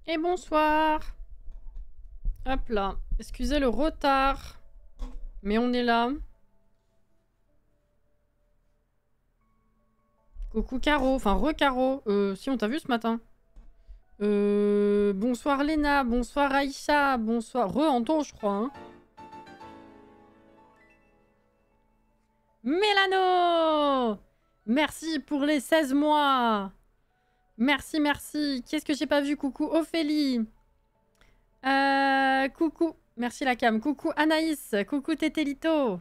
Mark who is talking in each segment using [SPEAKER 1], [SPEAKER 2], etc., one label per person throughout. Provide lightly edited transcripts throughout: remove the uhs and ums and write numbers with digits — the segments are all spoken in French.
[SPEAKER 1] Et bonsoir. Hop là. Excusez le retard. Mais on est là. Coucou Caro. Enfin, re-Caro. Si, on t'a vu ce matin. Bonsoir Léna. Bonsoir Aïcha. Bonsoir. Re-Anto, je crois. Hein. Mélano. Merci pour les 16 mois. Merci, merci. Qu'est-ce que j'ai pas vu? Coucou Ophélie. Coucou. Merci la cam. Coucou Anaïs. Coucou Tétélito.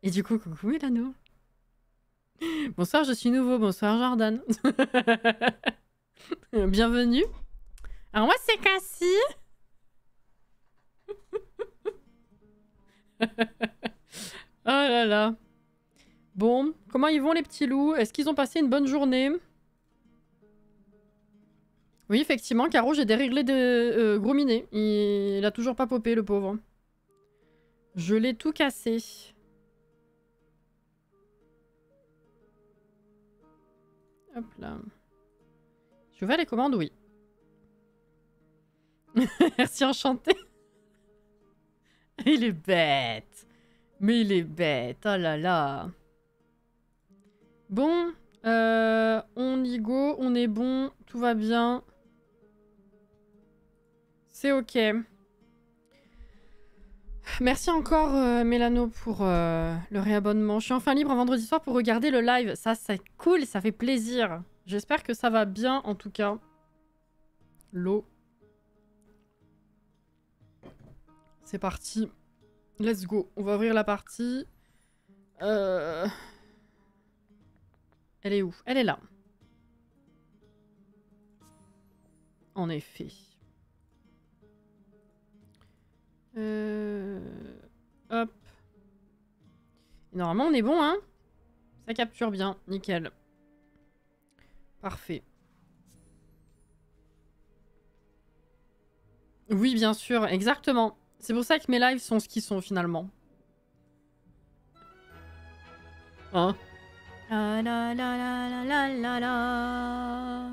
[SPEAKER 1] Et du coup, coucou Mélano. Bonsoir, je suis nouveau. Bonsoir Jordan. Bienvenue. Alors moi, c'est Cassie. Oh là là. Bon, comment ils vont les petits loups? Est-ce qu'ils ont passé une bonne journée? Oui, effectivement, Caro, j'ai déréglé de gros minet. Il a toujours pas popé, le pauvre. Je l'ai tout cassé. Hop là. Je vais les commandes, oui. Merci, enchanté. Il est bête. Mais il est bête. Oh là là. Bon. On y go. On est bon. Tout va bien. C'est ok. Merci encore Mélano pour le réabonnement. Je suis enfin libre un vendredi soir pour regarder le live. Ça, c'est cool, ça fait plaisir. J'espère que ça va bien en tout cas. L'eau. C'est parti. Let's go. On va ouvrir la partie. Elle est où? Elle est là. En effet. Hop. Et normalement, on est bon, hein? Ça capture bien. Nickel. Parfait. Oui, bien sûr. Exactement. C'est pour ça que mes lives sont ce qu'ils sont, finalement. Hein? La la la la la la la.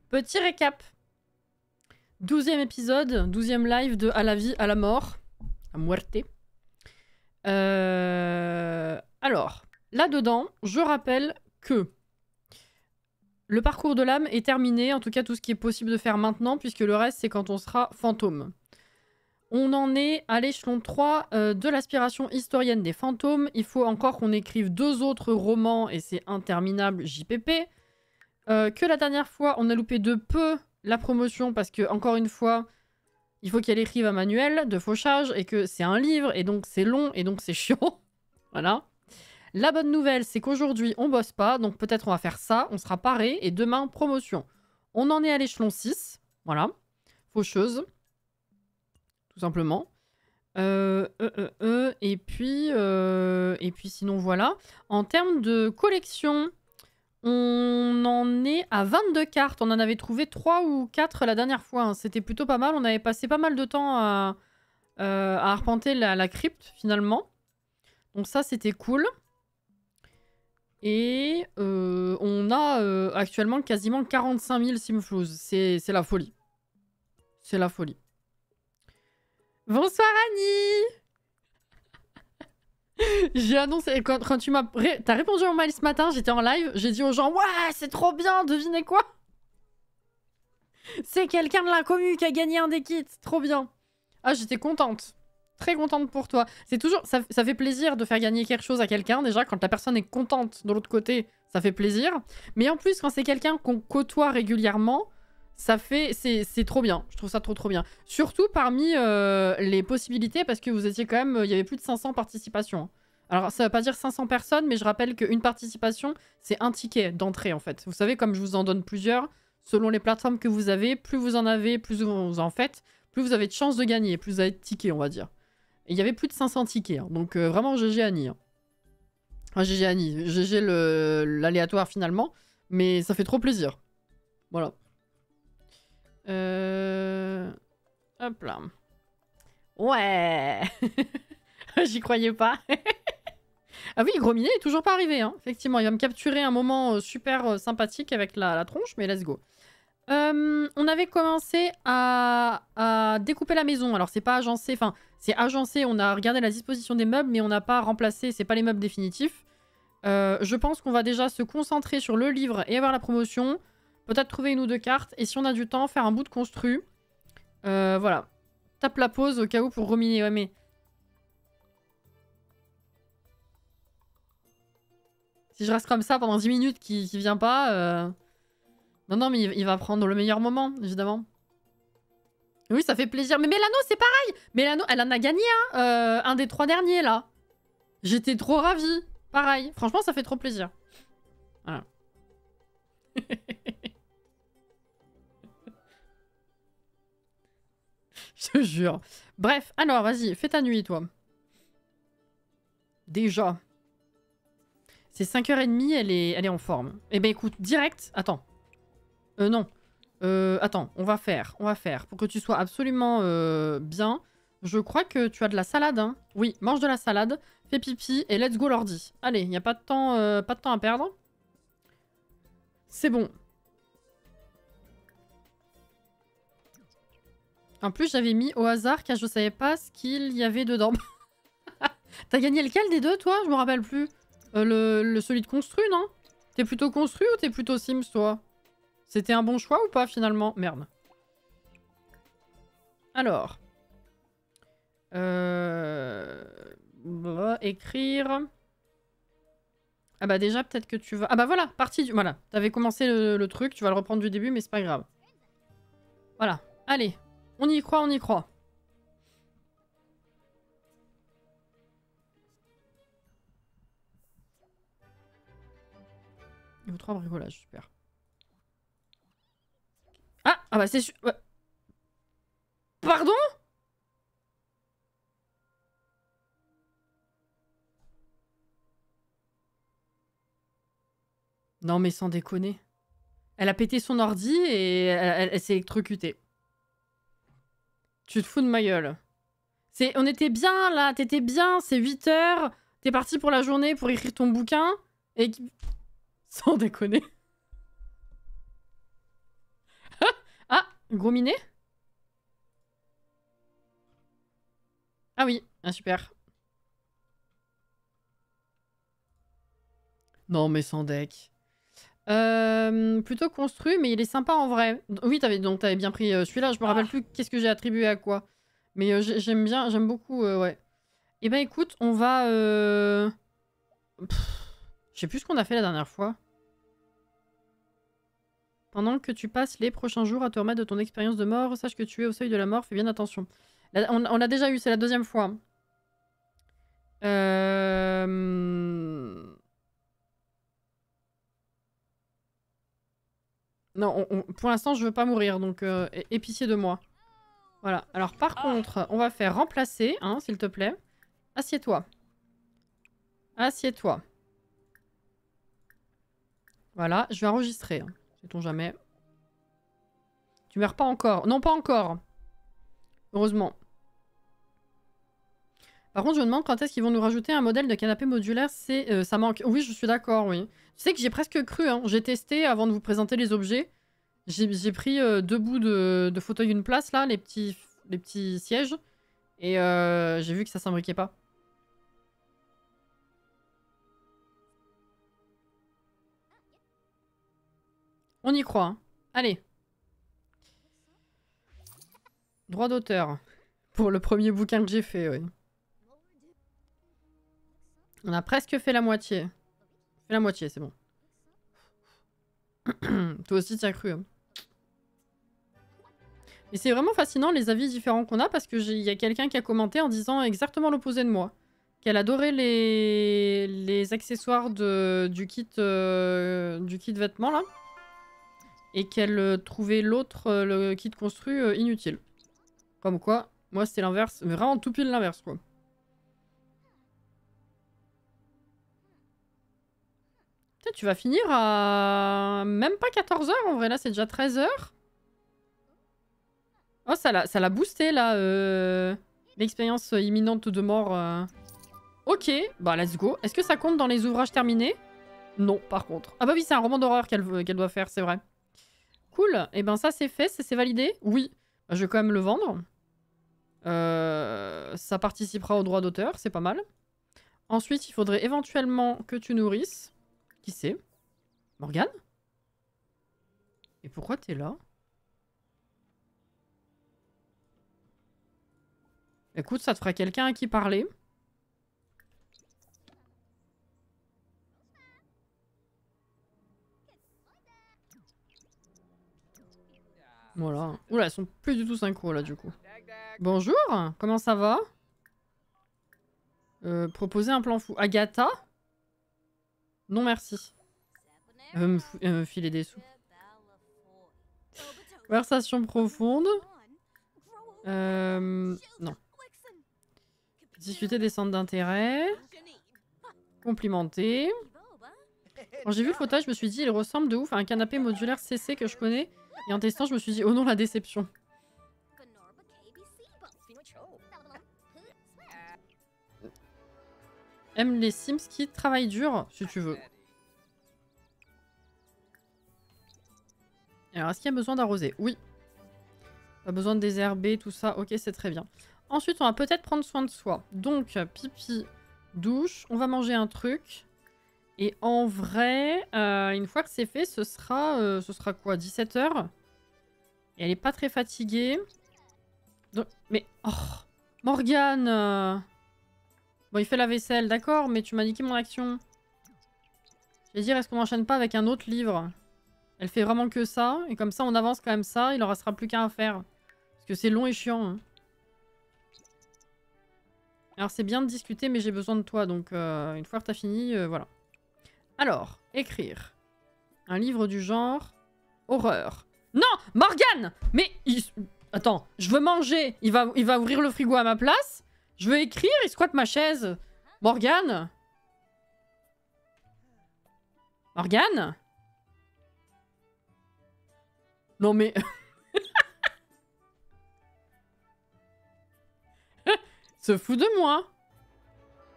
[SPEAKER 1] Petit récap. 12e épisode, 12e live de À la vie, à la mort. À muerte. Alors, là-dedans, je rappelle que le parcours de l'âme est terminé, en tout cas tout ce qui est possible de faire maintenant, puisque le reste, c'est quand on sera fantôme. On en est à l'échelon 3 de l'aspiration historienne des fantômes. Il faut encore qu'on écrive 2 autres romans, et c'est interminable JPP. Que la dernière fois, on a loupé de peu la promotion, parce que, encore une fois, il faut qu'elle écrive un manuel de fauchage, et que c'est un livre, et donc c'est long, et donc c'est chiant. Voilà. La bonne nouvelle, c'est qu'aujourd'hui, on bosse pas, donc peut-être on va faire ça, on sera paré, et demain, promotion. On en est à l'échelon 6, voilà. Faucheuse. Tout simplement. Et puis sinon, voilà. En termes de collection, on en est à 22 cartes. On en avait trouvé 3 ou 4 la dernière fois. Hein. C'était plutôt pas mal. On avait passé pas mal de temps à arpenter la crypte, finalement. Donc ça, c'était cool. Et on a actuellement quasiment 45 000 simflouz. C'est la folie. C'est la folie. Bonsoir Annie. J'ai annoncé, quand tu m'as t'as répondu à mon mail ce matin, j'étais en live, j'ai dit aux gens, ouais, c'est trop bien, devinez quoi? C'est quelqu'un de la commu qui a gagné un des kits, trop bien. Ah, j'étais contente. Très contente pour toi. C'est toujours, ça fait plaisir de faire gagner quelque chose à quelqu'un, déjà, quand la personne est contente de l'autre côté, ça fait plaisir. Mais en plus, quand c'est quelqu'un qu'on côtoie régulièrement, ça fait, c'est trop bien. Je trouve ça trop bien. Surtout parmi les possibilités, parce que vous étiez quand même, il y avait plus de 500 participations. Alors, ça veut pas dire 500 personnes, mais je rappelle qu'une participation, c'est un ticket d'entrée, en fait. Vous savez, comme je vous en donne plusieurs, selon les plateformes que vous avez, plus vous en avez, plus vous en faites, plus vous avez de chances de gagner, plus vous avez de tickets, on va dire. Et il y avait plus de 500 tickets, hein, donc vraiment GG Annie. Hein. Enfin, GG Annie, GG l'aléatoire finalement, mais ça fait trop plaisir. Voilà. Hop là. Ouais. J'y croyais pas. Ah oui, Gros Minet est toujours pas arrivé, hein. Effectivement, il va me capturer un moment super sympathique avec la tronche, mais let's go. On avait commencé à découper la maison. Alors, c'est pas agencé, enfin, c'est agencé. On a regardé la disposition des meubles, mais on n'a pas remplacé. C'est pas les meubles définitifs. Je pense qu'on va déjà se concentrer sur le livre et avoir la promotion. Peut-être trouver une ou deux cartes. Et si on a du temps, faire un bout de construit. Voilà. Tape la pause au cas où pour reminer. Ouais, mais... Si je reste comme ça pendant 10 minutes qui vient pas... Non, non, mais il va prendre le meilleur moment, évidemment. Oui, ça fait plaisir. Mais Mélano, c'est pareil. Mélano, elle en a gagné un des 3 derniers, là. J'étais trop ravie. Pareil. Franchement, ça fait trop plaisir. Voilà. Je te jure. Bref, alors, vas-y, fais ta nuit, toi. Déjà. C'est 5h30, elle est en forme. Eh ben, écoute, direct... Attends. Non. Attends, on va faire. Pour que tu sois absolument bien. Je crois que tu as de la salade, hein. Oui, mange de la salade, fais pipi et let's go l'ordi. Allez, il n'y a pas de temps à perdre. C'est bon. En plus, j'avais mis au hasard car je savais pas ce qu'il y avait dedans. T'as gagné lequel des deux, toi? Je me rappelle plus. Le celui de construit, non? T'es plutôt construit ou t'es plutôt Sims, toi? C'était un bon choix ou pas, finalement? Merde. Alors. Écrire. Ah bah déjà, peut-être que tu vas... Ah bah voilà, partie du... Voilà, t'avais commencé le truc, tu vas le reprendre du début, mais c'est pas grave. Voilà, allez. On y croit, on y croit. Niveau 3, bricolage, super. Ah bah c'est... Pardon? Non mais sans déconner. Elle a pété son ordi et elle s'est électrocutée. Tu te fous de ma gueule. On était bien là, t'étais bien, c'est 8h. T'es parti pour la journée pour écrire ton bouquin. Et... Sans déconner. Ah, Gros Minet? Ah oui, ah, super. Non mais sans deck. Plutôt construit, mais il est sympa en vrai. Oui, t'avais bien pris celui-là. Je me rappelle plus qu'est-ce que j'ai attribué à quoi. Mais j'aime bien, j'aime beaucoup, ouais. Eh ben écoute, on va... Je sais plus ce qu'on a fait la dernière fois. Pendant que tu passes les prochains jours à te remettre de ton expérience de mort, sache que tu es au seuil de la mort, fais bien attention. On l'a déjà eu, c'est la deuxième fois. Non, pour l'instant, je veux pas mourir, donc aie pitié de moi. Voilà. Alors, par contre, on va faire remplacer, hein, s'il te plaît. Assieds-toi. Assieds-toi. Voilà, je vais enregistrer. Hein. Sait-on jamais. Tu meurs pas encore. Non, pas encore. Heureusement. Par contre, je me demande quand est-ce qu'ils vont nous rajouter un modèle de canapé modulaire. Ça manque. Oui, je suis d'accord, oui. Tu sais que j'ai presque cru. Hein. J'ai testé avant de vous présenter les objets. J'ai pris 2 bouts de fauteuil une place, là, les petits sièges. Et j'ai vu que ça s'imbriquait pas. On y croit. Hein. Allez. Droit d'auteur. Pour le premier bouquin que j'ai fait, oui. On a presque fait la moitié. Fait la moitié, c'est bon. Toi aussi, t'y as cru. Hein. Et c'est vraiment fascinant les avis différents qu'on a parce qu'il y a quelqu'un qui a commenté en disant exactement l'opposé de moi. Qu'elle adorait les accessoires du kit vêtements là. Et qu'elle trouvait l'autre, le kit construit, inutile. Comme quoi, moi c'était l'inverse. Mais vraiment tout pile l'inverse quoi. Putain, tu vas finir à... Même pas 14h en vrai, là c'est déjà 13h. Oh, ça l'a boosté là, l'expérience imminente de mort. Ok, bah let's go. Est-ce que ça compte dans les ouvrages terminés? Non, par contre. Ah bah oui, c'est un roman d'horreur qu'elle doit faire, c'est vrai. Cool. Et ben ça, c'est fait, c'est validé? Oui. Bah, je vais quand même le vendre. Ça participera au droit d'auteur, c'est pas mal. Ensuite, il faudrait éventuellement que tu nourrisses. Qui c'est? Morgane? Et pourquoi t'es là? Écoute, ça te fera quelqu'un à qui parler. Voilà. Oula, elles sont plus du tout synchro là du coup. Bonjour, comment ça va? Proposer un plan fou. Agatha? Non merci. Me filer des sous. Conversation profonde. Non. Discuter des centres d'intérêt. Complimenter. Quand j'ai vu le fauteuil, je me suis dit, il ressemble de ouf à un canapé modulaire CC que je connais. Et en testant, je me suis dit, oh non, la déception. Aime les Sims qui travaillent dur, si tu veux. Alors, est-ce qu'il y a besoin d'arroser? Oui. Pas besoin de désherber, tout ça. Ok, c'est très bien. Ensuite, on va peut-être prendre soin de soi. Donc, pipi, douche. On va manger un truc. Et en vrai, une fois que c'est fait, ce sera quoi, 17 h? Et elle est pas très fatiguée. Donc, mais... Oh, Morgane Bon, il fait la vaisselle, d'accord, mais tu m'as niqué mon action. Je vais dire, est-ce qu'on n'enchaîne pas avec un autre livre? Elle fait vraiment que ça, et comme ça, on avance quand même ça, il en restera plus qu'un à faire. Parce que c'est long et chiant. Hein. Alors, c'est bien de discuter, mais j'ai besoin de toi, donc une fois que t'as fini, voilà. Alors, écrire. Un livre du genre... Horreur. Non, Morgane! Mais... Attends, je veux manger. Il va ouvrir le frigo à ma place. Je veux écrire, il squatte ma chaise. Morgane? Morgane? Non mais... Se fout de moi.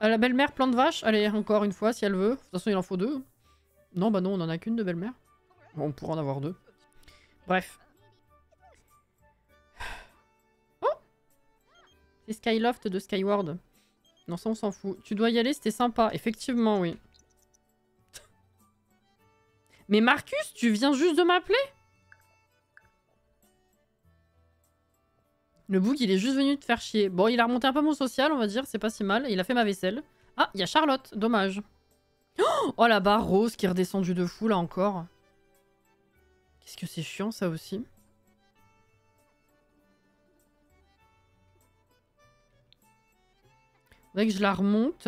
[SPEAKER 1] La belle-mère plante vache. Allez, encore une fois, si elle veut. De toute façon, il en faut deux. Non, bah non, on en a qu'une de belle-mère. Bon, on pourra en avoir deux. Bref. Oh! C'est Skyloft de Skyward. Non, ça, on s'en fout. Tu dois y aller, c'était sympa. Effectivement, oui. Mais Marcus, tu viens juste de m'appeler? Le bouc, il est juste venu te faire chier. Bon, il a remonté un peu mon social, on va dire. C'est pas si mal. Il a fait ma vaisselle. Ah, il y a Charlotte. Dommage. Oh, la barre rose qui est redescendue de fou, là, encore. Qu'est-ce que c'est chiant, ça aussi. Faudrait que je la remonte.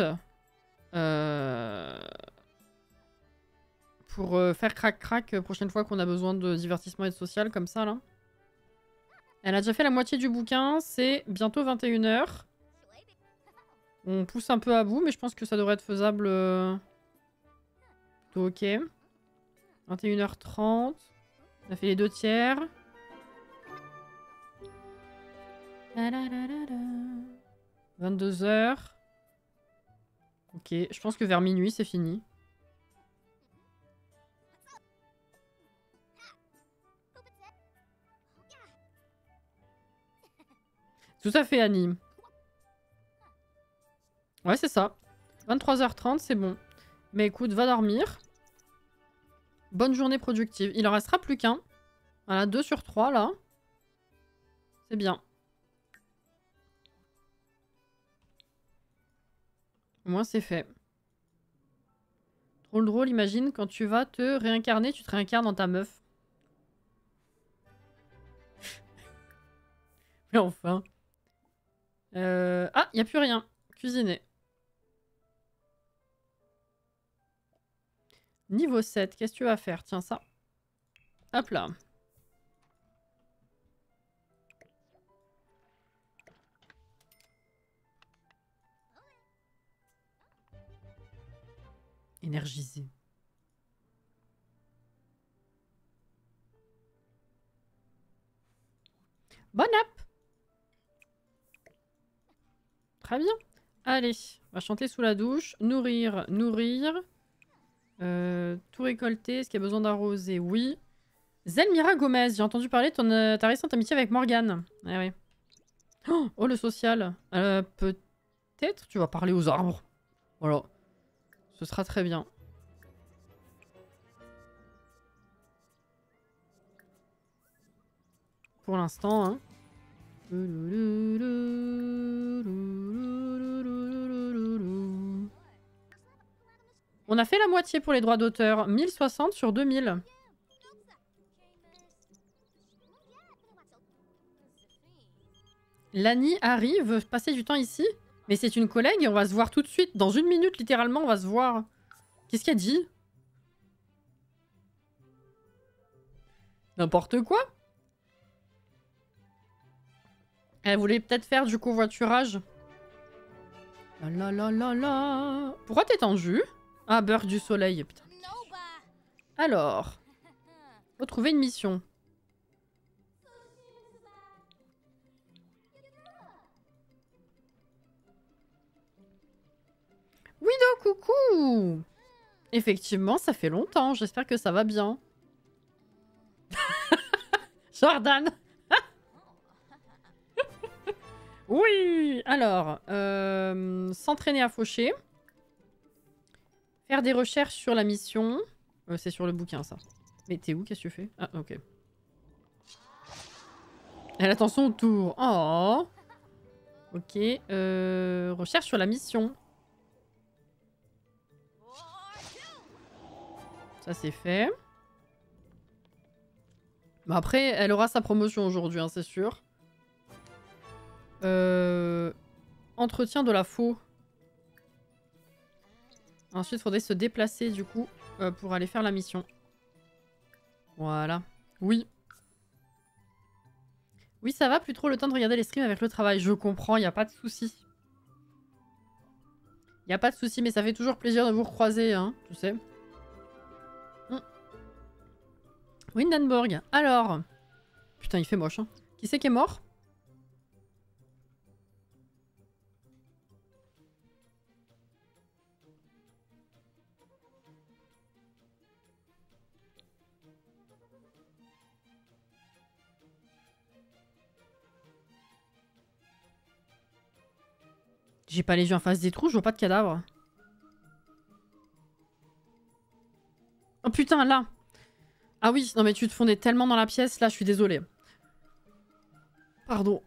[SPEAKER 1] Pour faire crac-crac prochaine fois qu'on a besoin de divertissement et de social, comme ça, là. Elle a déjà fait la moitié du bouquin. C'est bientôt 21 h. On pousse un peu à bout, mais je pense que ça devrait être faisable. Plutôt ok. 21 h 30. On a fait les 2 tiers. 22 h. Ok, je pense que vers minuit, c'est fini. Tout à fait, Annie. Ouais, c'est ça. 23 h 30, c'est bon. Mais écoute, va dormir. Bonne journée productive. Il en restera plus qu'un. Voilà, 2 sur 3, là. C'est bien. Au moins, c'est fait. Drôle drôle, imagine, quand tu vas te réincarner, tu te réincarnes dans ta meuf. Mais enfin. Ah, il n'y a plus rien. Cuisiner. Niveau 7, qu'est-ce que tu vas faire? Tiens, ça. Hop là. Énergiser. Bonne app. Très bien. Allez, on va chanter sous la douche. Nourrir, nourrir. Tout récolter. Est-ce qu'il y a besoin d'arroser? Oui. Zelmira Gomez, j'ai entendu parler de ta récente amitié avec Morgane. Ah ouais. Oh, le social. Peut-être tu vas parler aux arbres. Voilà. Ce sera très bien. Pour l'instant, hein. On a fait la moitié pour les droits d'auteur. 1060 sur 2000. Lani, Harry veut passer du temps ici. Mais c'est une collègue et on va se voir tout de suite. Dans 1 minute, littéralement, on va se voir. Qu'est-ce qu'elle dit? N'importe quoi. Elle voulait peut-être faire du covoiturage. La la la la la. Pourquoi t'es tendu? Ah, beurre du soleil. Putain. Alors. Retrouver une mission. Wido, coucou! Effectivement, ça fait longtemps. J'espère que ça va bien. Jordan! Oui! Alors, s'entraîner à faucher. Faire des recherches sur la mission. C'est sur le bouquin, ça. Mais t'es où? Qu'est-ce que tu fais? Ah, ok. Elle attend son tour. Oh! Ok. Recherche sur la mission. Ça, c'est fait. Bah après, elle aura sa promotion aujourd'hui, hein, c'est sûr. Entretien de la faux. Ensuite, il faudrait se déplacer, du coup, pour aller faire la mission. Voilà. Oui. Oui, ça va, plus trop le temps de regarder les streams avec le travail. Je comprends, il a pas de souci. Il a pas de souci, mais ça fait toujours plaisir de vous recroiser, hein, tu sais. Windenburg. Alors. Putain, il fait moche, hein. Qui c'est qui est mort? J'ai pas les yeux en face des trous, je vois pas de cadavre. Oh putain, là. Ah oui, non mais tu te fondais tellement dans la pièce, là, je suis désolée. Pardon.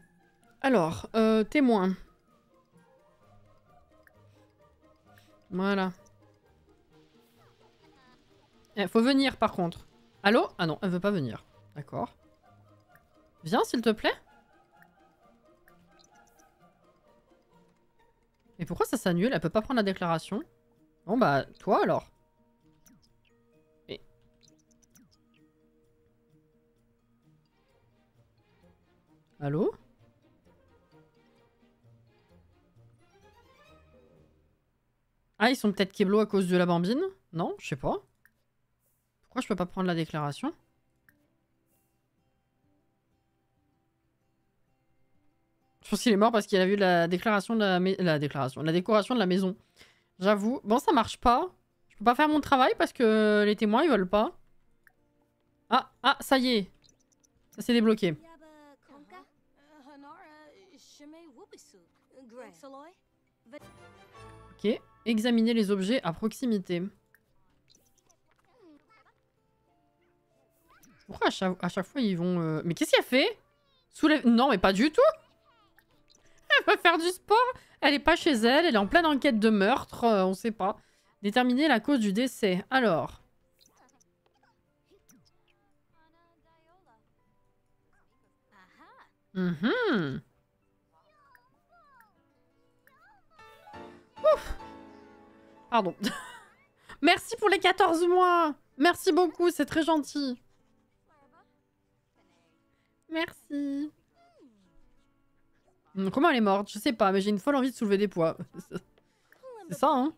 [SPEAKER 1] Alors, témoin. Voilà. Faut venir, par contre. Allô? Ah non, elle veut pas venir. D'accord. Viens, s'il te plaît. Et pourquoi ça s'annule? Elle peut pas prendre la déclaration. Bon bah, toi alors. Et... Allô? Ah, ils sont peut-être Keblo à cause de la bambine? Non, je sais pas. Pourquoi je peux pas prendre la déclaration? Je pense qu'il est mort parce qu'il a vu la déclaration de la décoration de la maison. J'avoue. Bon, ça marche pas. Je peux pas faire mon travail parce que les témoins, ils veulent pas. Ah, ah, ça y est. Ça s'est débloqué. Ok. Examiner les objets à proximité. Pourquoi à chaque fois, ils vont... Mais qu'est-ce qu'elle fait? Soulève... Non, mais pas du tout. Elle va faire du sport. Elle est pas chez elle. Elle est en pleine enquête de meurtre. On sait pas. Déterminer la cause du décès. Alors... Ouf. Pardon. Merci pour les 14 mois. Merci beaucoup, c'est très gentil. Merci. Comment elle est morte? Je sais pas, mais j'ai une folle envie de soulever des poids. C'est ça, hein?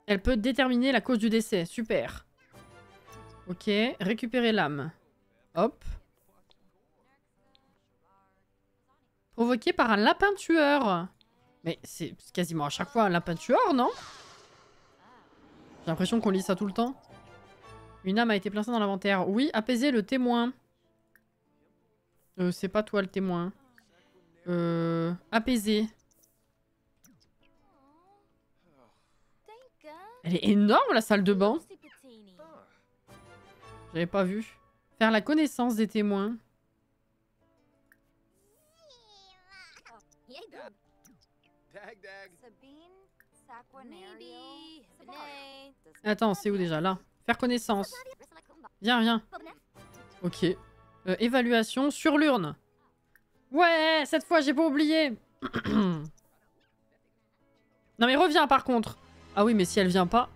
[SPEAKER 1] Elle peut déterminer la cause du décès. Super. Ok, récupérer l'âme. Hop. Provoqué par un lapin tueur. Mais c'est quasiment à chaque fois un lapin tueur, non? J'ai l'impression qu'on lit ça tout le temps. Une âme a été placée dans l'inventaire. Oui, apaiser le témoin. C'est pas toi le témoin. Apaiser. Elle est énorme la salle de bain. J'avais pas vu. Faire la connaissance des témoins. Attends, c'est où déjà? Là. Faire connaissance. Viens, viens. Ok. Évaluation sur l'urne. Ouais, cette fois, j'ai pas oublié. Non mais reviens par contre. Ah oui, mais si elle vient pas...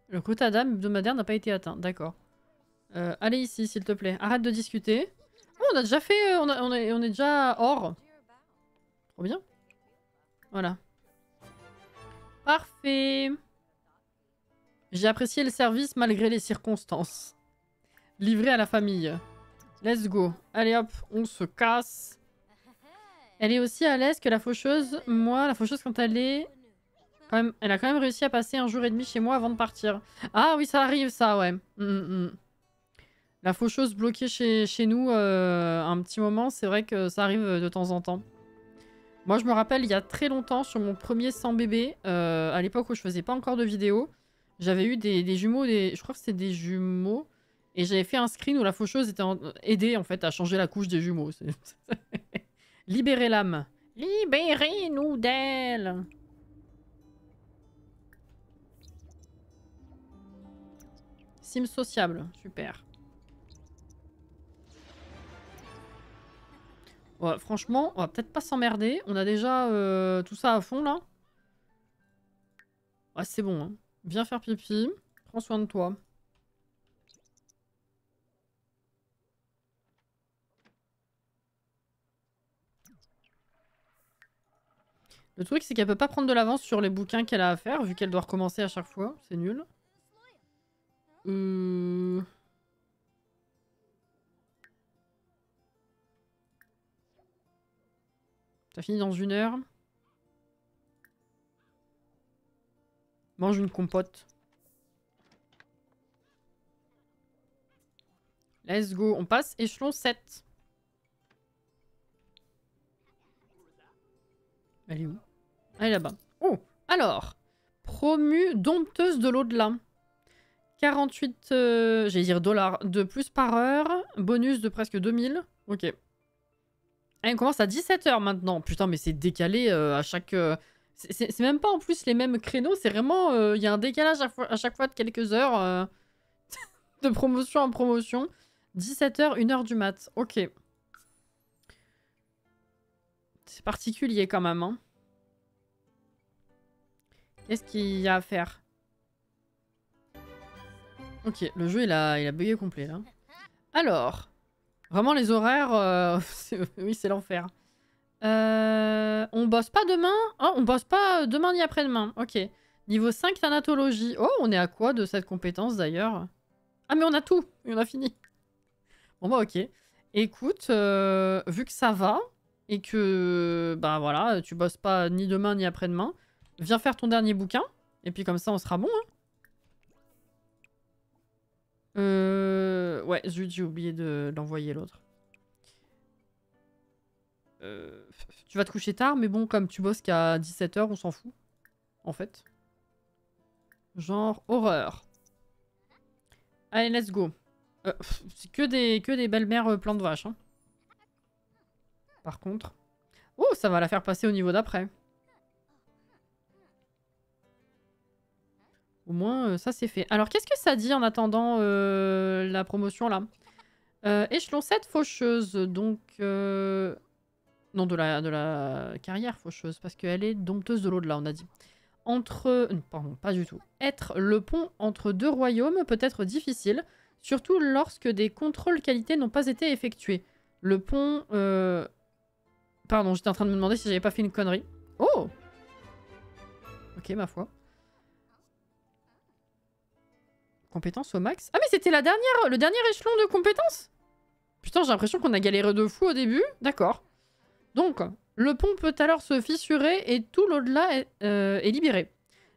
[SPEAKER 1] Le quota d'âme hebdomadaire n'a pas été atteint. D'accord. Allez ici, s'il te plaît. Arrête de discuter. Oh, on a déjà fait... on est déjà hors. Trop bien. Voilà. Parfait. J'ai apprécié le service malgré les circonstances. Livré à la famille. Let's go. Allez hop, on se casse. Elle est aussi à l'aise que la faucheuse. Moi, la faucheuse, quand elle est... Elle a quand même réussi à passer un jour et demi chez moi avant de partir. Ah oui, ça arrive ça, ouais. La faucheuse bloquée chez nous un petit moment, c'est vrai que ça arrive de temps en temps. Moi, je me rappelle, il y a très longtemps, sur mon premier sans bébé, à l'époque où je faisais pas encore de vidéos, j'avais eu des jumeaux, je crois que c'était des jumeaux, et j'avais fait un screen où la faucheuse était aidée en fait à changer la couche des jumeaux. Libérez l'âme. Libérez-nous d'elle. Sim sociable, super. Ouais, franchement, on va peut-être pas s'emmerder. On a déjà tout ça à fond là. Ouais, c'est bon. Hein. Viens faire pipi. Prends soin de toi. Le truc, c'est qu'elle peut pas prendre de l'avance sur les bouquins qu'elle a à faire, vu qu'elle doit recommencer à chaque fois. C'est nul. Ça finit dans 1 heure. Mange une compote. Let's go. On passe échelon 7. Elle est où? Elle est là-bas. Oh, alors. Promu dompteuse de l'au-delà. 48, j'allais dire dollars de plus par heure. Bonus de presque 2000. Ok. Elle commence à 17 h maintenant. Putain, mais c'est décalé à chaque... C'est même pas en plus les mêmes créneaux. C'est vraiment... Il y a un décalage à chaque fois de quelques heures. De promotion en promotion. 17 h, 1 h du mat. Ok. C'est particulier quand même. Hein. Qu'est-ce qu'il y a à faire? Ok, le jeu il a bugué complet là. Alors, vraiment les horaires, oui c'est l'enfer. On bosse pas demain? Oh, on bosse pas demain ni après-demain. Ok. Niveau 5 thanatologie. Oh, on est à quoi de cette compétence d'ailleurs? Ah mais on a tout, on a fini. Bon bah ok. Écoute, vu que ça va, et que bah voilà, tu bosses pas ni demain ni après-demain, viens faire ton dernier bouquin, et puis comme ça on sera bon. Hein. Ouais, zut, j'ai oublié d'envoyer l'autre. Tu vas te coucher tard, mais bon, comme tu bosses qu'à 17 h, on s'en fout. En fait. Genre, horreur. Allez, let's go. C'est que des belles-mères plein de vaches. Hein. Par contre. Oh, ça va la faire passer au niveau d'après. Au moins, ça c'est fait. Alors, qu'est-ce que ça dit en attendant la promotion là? Échelon 7, faucheuse. Donc... Non, de la carrière faucheuse. Parce qu'elle est dompteuse de l'au-delà, on a dit. Pardon, pas du tout. Être le pont entre 2 royaumes peut être difficile. Surtout lorsque des contrôles qualité n'ont pas été effectués. Le pont... Pardon, j'étais en train de me demander si j'avais pas fait une connerie. Oh! Ok, ma foi. Compétence au max. Ah mais c'était le dernier échelon de compétences? Putain, j'ai l'impression qu'on a galéré de fou au début. D'accord. Donc, le pont peut alors se fissurer et tout l'au-delà est libéré.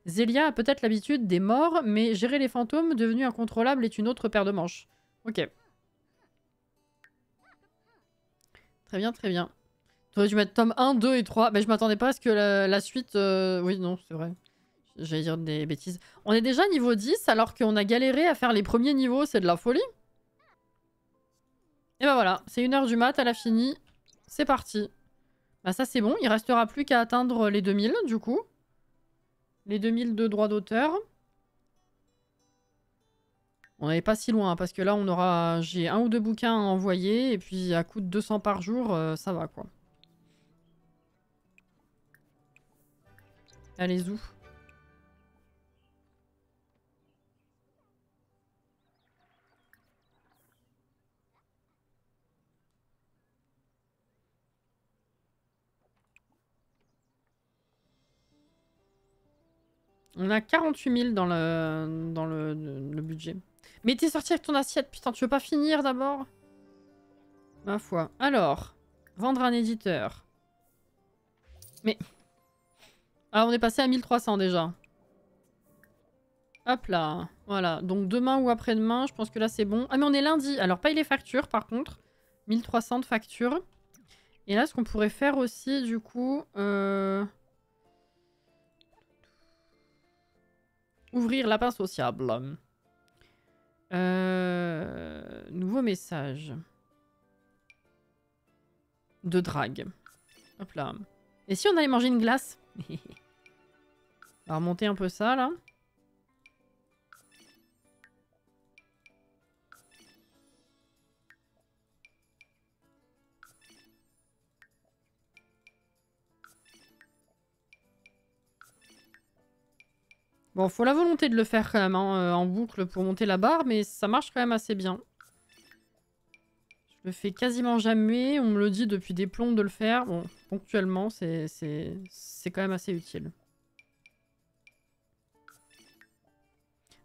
[SPEAKER 1] Zélia a peut-être l'habitude des morts, mais gérer les fantômes devenus incontrôlables est une autre paire de manches. Ok. Très bien, très bien. T'aurais dû mettre tome 1, 2 et 3. Mais je m'attendais pas à ce que la suite... Oui, non, c'est vrai. J'allais dire des bêtises. On est déjà niveau 10 alors qu'on a galéré à faire les premiers niveaux. C'est de la folie. Et bah voilà, c'est 1h du mat, elle a fini. C'est parti. Bah ça c'est bon, il restera plus qu'à atteindre les 2000 du coup. Les 2000 de droits d'auteur. On n'est pas si loin parce que là on aura... J'ai 1 ou 2 bouquins à envoyer et puis à coût de 200 par jour, ça va quoi. Allez où? On a 48 000 dans le budget. Mais t'es sorti avec ton assiette, putain, tu veux pas finir d'abord? Ma foi. Alors, vendre un éditeur. Mais... Ah, on est passé à 1300 déjà. Hop là. Voilà. Donc demain ou après-demain, je pense que là c'est bon. Ah mais on est lundi. Alors paye les factures par contre. 1300 de factures. Et là, ce qu'on pourrait faire aussi, du coup... Ouvrir lapin sociable. Nouveau message. De drague. Hop là. Et si on allait manger une glace? On va remonter un peu ça, là. Bon, faut la volonté de le faire quand même, hein, en boucle pour monter la barre, mais ça marche quand même assez bien. Je le fais quasiment jamais, on me le dit depuis des plombs de le faire. Bon, ponctuellement, c'est quand même assez utile.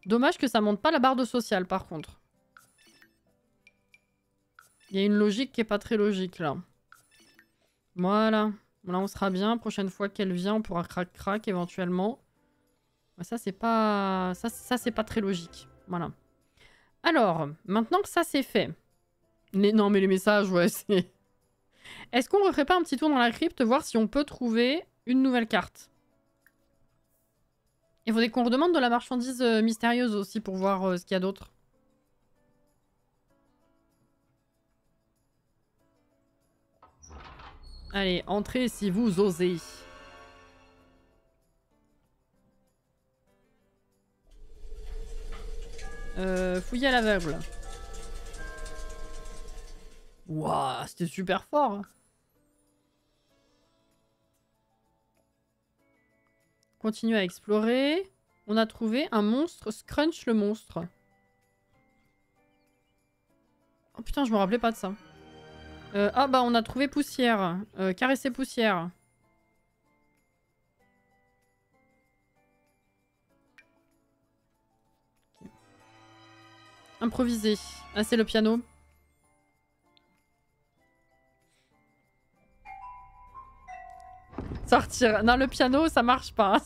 [SPEAKER 1] Dommage que ça monte pas la barre de social, par contre. Il y a une logique qui est pas très logique, là. Voilà. Là, on sera bien. Prochaine fois qu'elle vient, on pourra crac-crac, éventuellement. Ça, c'est pas... Ça c'est pas très logique. Voilà. Alors, maintenant que ça, c'est fait... Non, mais les messages, ouais, c'est... Est-ce qu'on referait pas un petit tour dans la crypte, voir si on peut trouver une nouvelle carte? Il faudrait qu'on redemande de la marchandise mystérieuse aussi pour voir ce qu'il y a d'autre. Allez, entrez si vous osez. Fouiller à l'aveugle. Waouh, c'était super fort. Hein. Continue à explorer. On a trouvé un monstre, Scrunch le monstre. Oh putain, je me rappelais pas de ça. Ah bah on a trouvé poussière. Caresser poussière. Okay. Improviser. Ah c'est le piano. Sortir. Non, le piano, ça marche pas.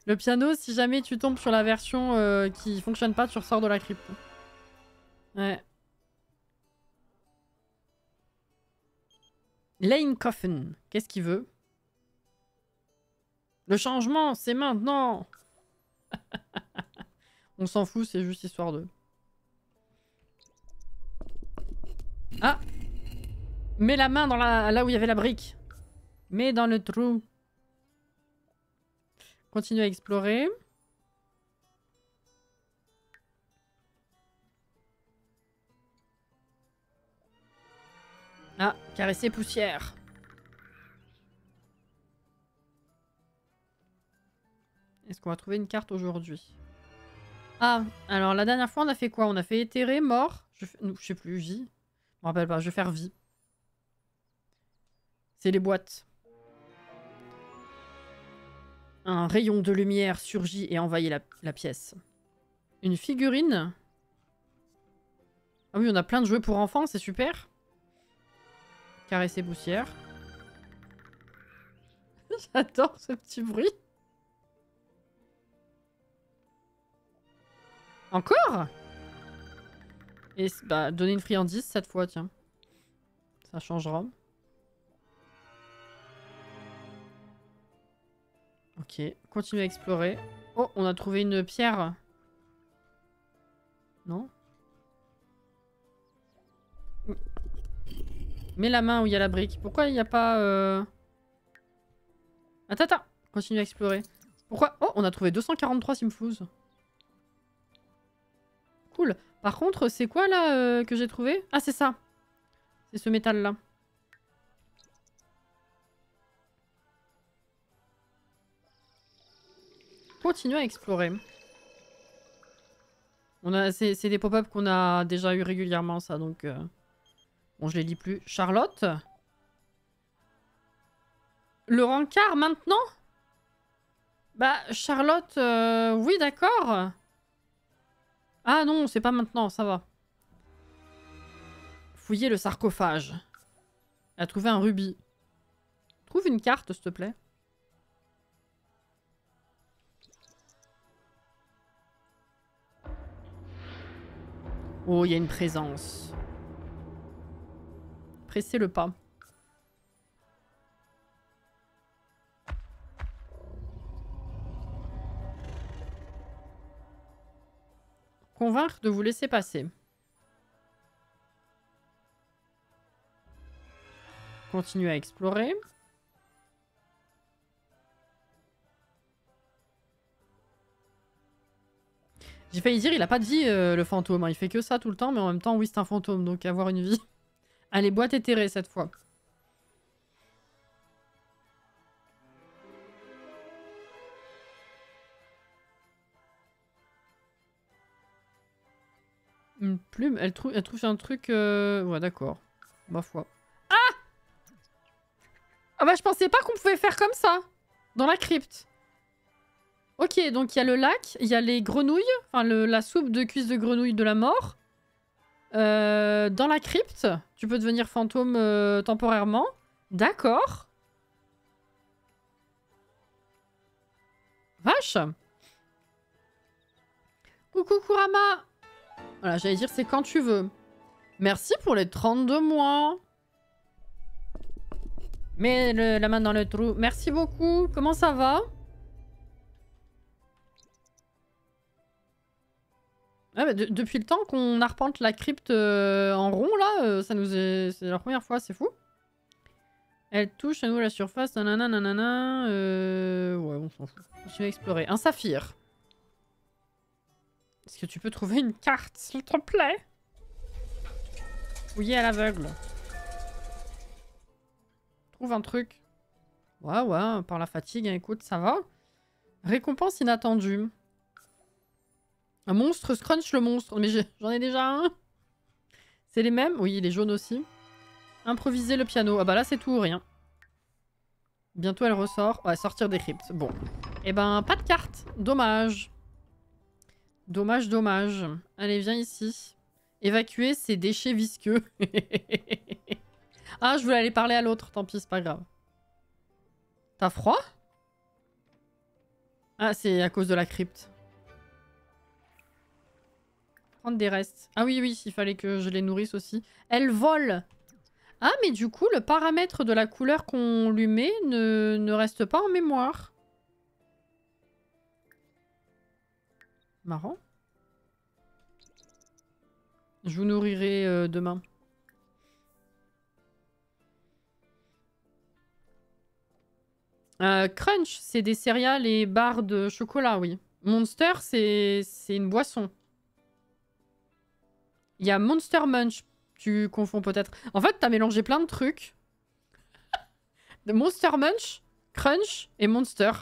[SPEAKER 1] Le piano, si jamais tu tombes sur la version qui fonctionne pas, tu ressors de la crypte. Ouais. Lane Coffin. Qu'est-ce qu'il veut? Le changement, c'est maintenant. On s'en fout, c'est juste histoire de... Ah! Mets la main dans là où il y avait la brique. Mets dans le trou. Continue à explorer. Ah, caresser poussière. Est-ce qu'on va trouver une carte aujourd'hui? Ah, alors la dernière fois on a fait quoi? On a fait éthéré, mort. Je sais plus, vie. Je me rappelle pas, je vais faire vie. C'est les boîtes. Un rayon de lumière surgit et envahit la pièce. Une figurine. Ah oui, on a plein de jeux pour enfants, c'est super. Caresser poussière. J'adore ce petit bruit. Encore? Et bah, donner une friandise cette fois, tiens. Ça changera. Ok, continue à explorer. Oh, on a trouvé une pierre. Non? Mets la main où il y a la brique. Pourquoi il n'y a pas... Attends, attends. Continue à explorer. Pourquoi... Oh, on a trouvé 243 simfous. Cool. Par contre, c'est quoi là que j'ai trouvé? Ah, c'est ça. C'est ce métal là. Continue à explorer. C'est des pop-up qu'on a déjà eu régulièrement, ça, donc... Bon, je les lis plus. Charlotte? Le rencard, maintenant? Bah, Charlotte... oui, d'accord. Ah non, c'est pas maintenant, ça va. Fouiller le sarcophage. Elle a trouvé un rubis. Trouve une carte, s'il te plaît. Oh, il y a une présence. Pressez le pas. Convaincre de vous laisser passer. Continuez à explorer. J'ai failli dire, il a pas de vie, le fantôme. Hein. Il fait que ça tout le temps, mais en même temps, oui, c'est un fantôme, donc avoir une vie. Allez, boîte éthérée cette fois. Une plume, elle trouve un truc... Ouais, d'accord. Ma foi. Ah! Ah bah, je pensais pas qu'on pouvait faire comme ça. Dans la crypte. Ok, donc il y a le lac, il y a les grenouilles. Enfin, la soupe de cuisse de grenouille de la mort. Dans la crypte, tu peux devenir fantôme temporairement. D'accord. Vache. Coucou Kurama. Voilà, j'allais dire c'est quand tu veux. Merci pour les 32 mois. Mets la main dans le trou. Merci beaucoup. Comment ça va? Ah bah, depuis le temps qu'on arpente la crypte en rond, là, c'est la première fois, c'est fou. Elle touche à nouveau la surface, nanana, nanana, ouais, on s'en fout. Continue à explorer. Un saphir. Est-ce que tu peux trouver une carte, s'il te plaît? Fouiller à l'aveugle. Trouve un truc. Ouais, ouais, par la fatigue, hein, écoute, ça va. Récompense inattendue. Un monstre scrunch le monstre. Mais j'en ai déjà un. C'est les mêmes? Oui, il est jaune aussi. Improviser le piano. Ah bah là, c'est tout ou rien. Bientôt, elle ressort. Ouais, sortir des cryptes. Bon. Eh ben, pas de carte. Dommage. Dommage, dommage. Allez, viens ici. Évacuer ces déchets visqueux. Ah, je voulais aller parler à l'autre. Tant pis, c'est pas grave. T'as froid? Ah, c'est à cause de la crypte. Prendre des restes. Ah oui, oui, il fallait que je les nourrisse aussi. Elle vole. Ah, mais du coup, le paramètre de la couleur qu'on lui met ne reste pas en mémoire. Marrant. Je vous nourrirai demain. Crunch, c'est des céréales et barres de chocolat, oui. Monster, c'est une boisson. Il y a Monster Munch. Tu confonds peut-être. En fait, t'as mélangé plein de trucs. De Monster Munch, Crunch et Monster.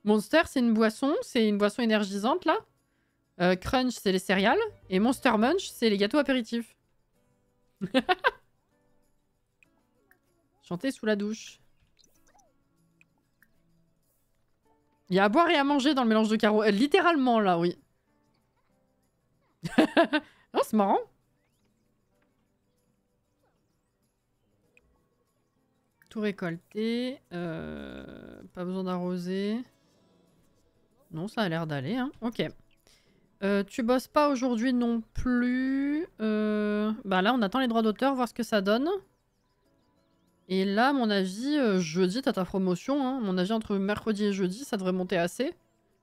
[SPEAKER 1] Monster, c'est une boisson énergisante, là. Crunch, c'est les céréales. Et Monster Munch, c'est les gâteaux apéritifs. Chanter sous la douche. Il y a à boire et à manger dans le mélange de carreaux. Littéralement, là, oui. Oh, c'est marrant. Tout récolté. Pas besoin d'arroser. Non, ça a l'air d'aller. Hein. Ok. Tu bosses pas aujourd'hui non plus. Bah là, on attend les droits d'auteur, voir ce que ça donne. Et là, à mon avis, jeudi, t'as ta promotion. Hein. À mon avis, entre mercredi et jeudi, ça devrait monter assez.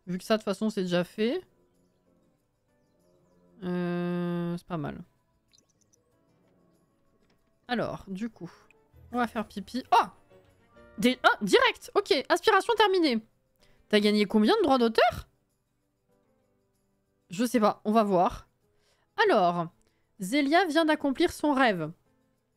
[SPEAKER 1] Vu que ça, de toute façon, c'est déjà fait. C'est pas mal. Alors, du coup, on va faire pipi. Oh, ah, direct. Ok, aspiration terminée. T'as gagné combien de droits d'auteur? Je sais pas, on va voir. Alors, Zélia vient d'accomplir son rêve.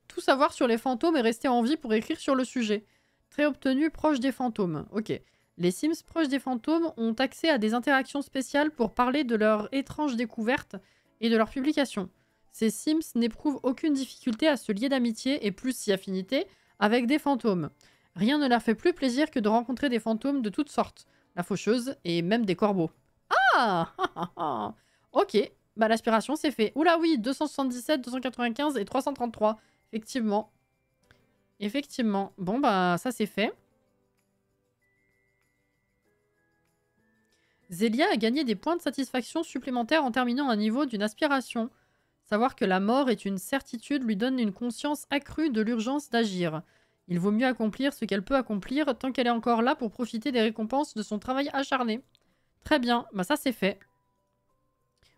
[SPEAKER 1] Tout savoir sur les fantômes et rester en vie pour écrire sur le sujet. Trait obtenu proche des fantômes. Ok. Les Sims proches des fantômes ont accès à des interactions spéciales pour parler de leurs étranges découvertes et de leurs publications. Ces Sims n'éprouvent aucune difficulté à se lier d'amitié et plus si affinité avec des fantômes. Rien ne leur fait plus plaisir que de rencontrer des fantômes de toutes sortes. La faucheuse et même des corbeaux. Ah ok. Bah l'aspiration c'est fait. Oula oui, 277, 295 et 333. Effectivement. Effectivement. Bon, bah, ça, c'est fait. Zélia a gagné des points de satisfaction supplémentaires en terminant un niveau d'une aspiration. Savoir que la mort est une certitude lui donne une conscience accrue de l'urgence d'agir. Il vaut mieux accomplir ce qu'elle peut accomplir tant qu'elle est encore là pour profiter des récompenses de son travail acharné. Très bien. Bah, ça, c'est fait.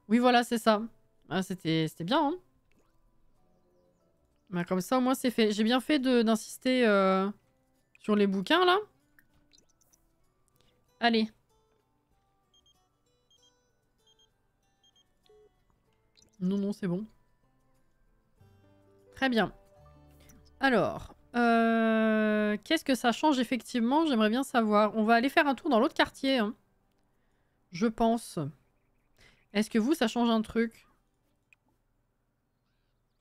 [SPEAKER 1] Oui, voilà, c'est ça. Ah, c'était bien, hein. Bah, comme ça, au moins, c'est fait. J'ai bien fait d'insister sur les bouquins, là. Allez. Non, non, c'est bon. Très bien. Alors, qu'est-ce que ça change effectivement? J'aimerais bien savoir. On va aller faire un tour dans l'autre quartier. Hein. Je pense. Est-ce que vous, ça change un truc?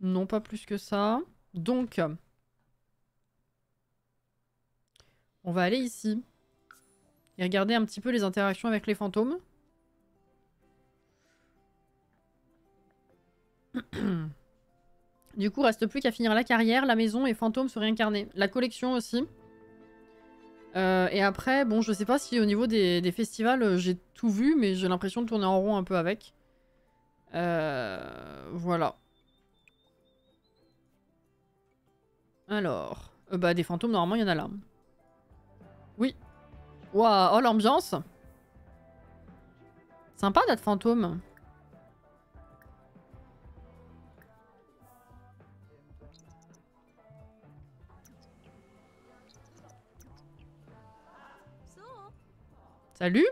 [SPEAKER 1] Non, pas plus que ça. Donc, on va aller ici. Et regarder un petit peu les interactions avec les fantômes. Du coup, reste plus qu'à finir la carrière, la maison et fantômes se réincarner. La collection aussi. Et après, bon, je sais pas si au niveau des festivals, j'ai tout vu, mais j'ai l'impression de tourner en rond un peu avec. Voilà. Alors, bah des fantômes, normalement, il y en a là. Oui. Waouh, oh l'ambiance. Sympa d'être fantôme. Salut.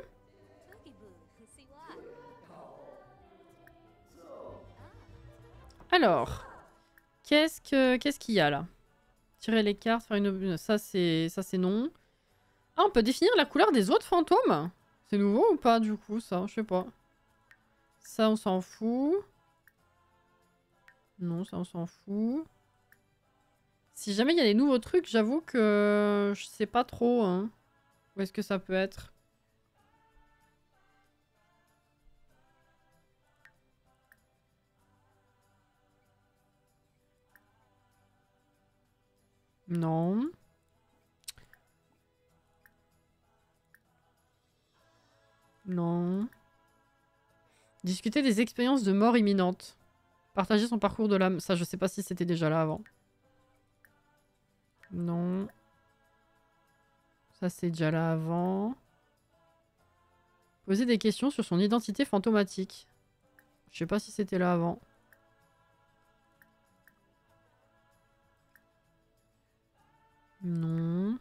[SPEAKER 1] Alors, qu'est-ce qu'il y a là? Tirer les cartes, faire une... Ça c'est non. Ah, on peut définir la couleur des autres fantômes? C'est nouveau ou pas du coup ça? Je sais pas. Ça on s'en fout. Non, ça on s'en fout. Si jamais il y a des nouveaux trucs, j'avoue que je sais pas trop. Hein. Où est-ce que ça peut être? Non. Non. Discuter des expériences de mort imminente. Partager son parcours de l'âme. Ça, je sais pas si c'était déjà là avant. Non. Ça, c'est déjà là avant. Poser des questions sur son identité fantomatique. Je sais pas si c'était là avant. Non.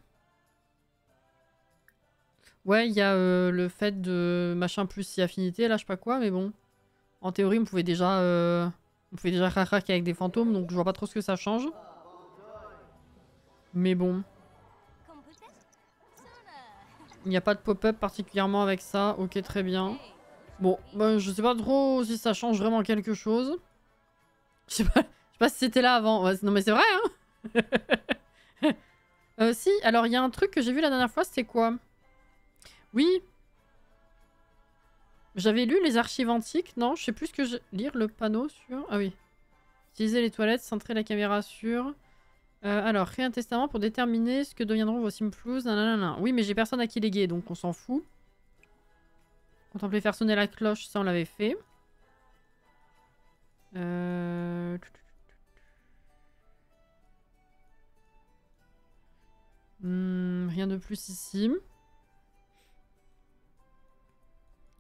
[SPEAKER 1] Ouais, il y a le fait de machin plus si affinité, là, je sais pas quoi, mais bon. En théorie, on pouvait déjà craquer avec des fantômes, donc je vois pas trop ce que ça change. Mais bon. Il n'y a pas de pop-up particulièrement avec ça. Ok, très bien. Bon, bah, je sais pas trop si ça change vraiment quelque chose. Je sais pas si c'était là avant. Ouais, non mais c'est vrai, hein. Si, alors il y a un truc que j'ai vu la dernière fois, c'était quoi? Oui. J'avais lu les archives antiques, non? Je sais plus ce que je... Lire le panneau sur... Ah oui. Utiliser les toilettes, centrer la caméra sur... alors, créer un testament pour déterminer ce que deviendront vos simplouz. Nanana. Oui, mais j'ai personne à qui léguer, donc on s'en fout. Contempler faire sonner la cloche, ça on l'avait fait. Rien de plus ici.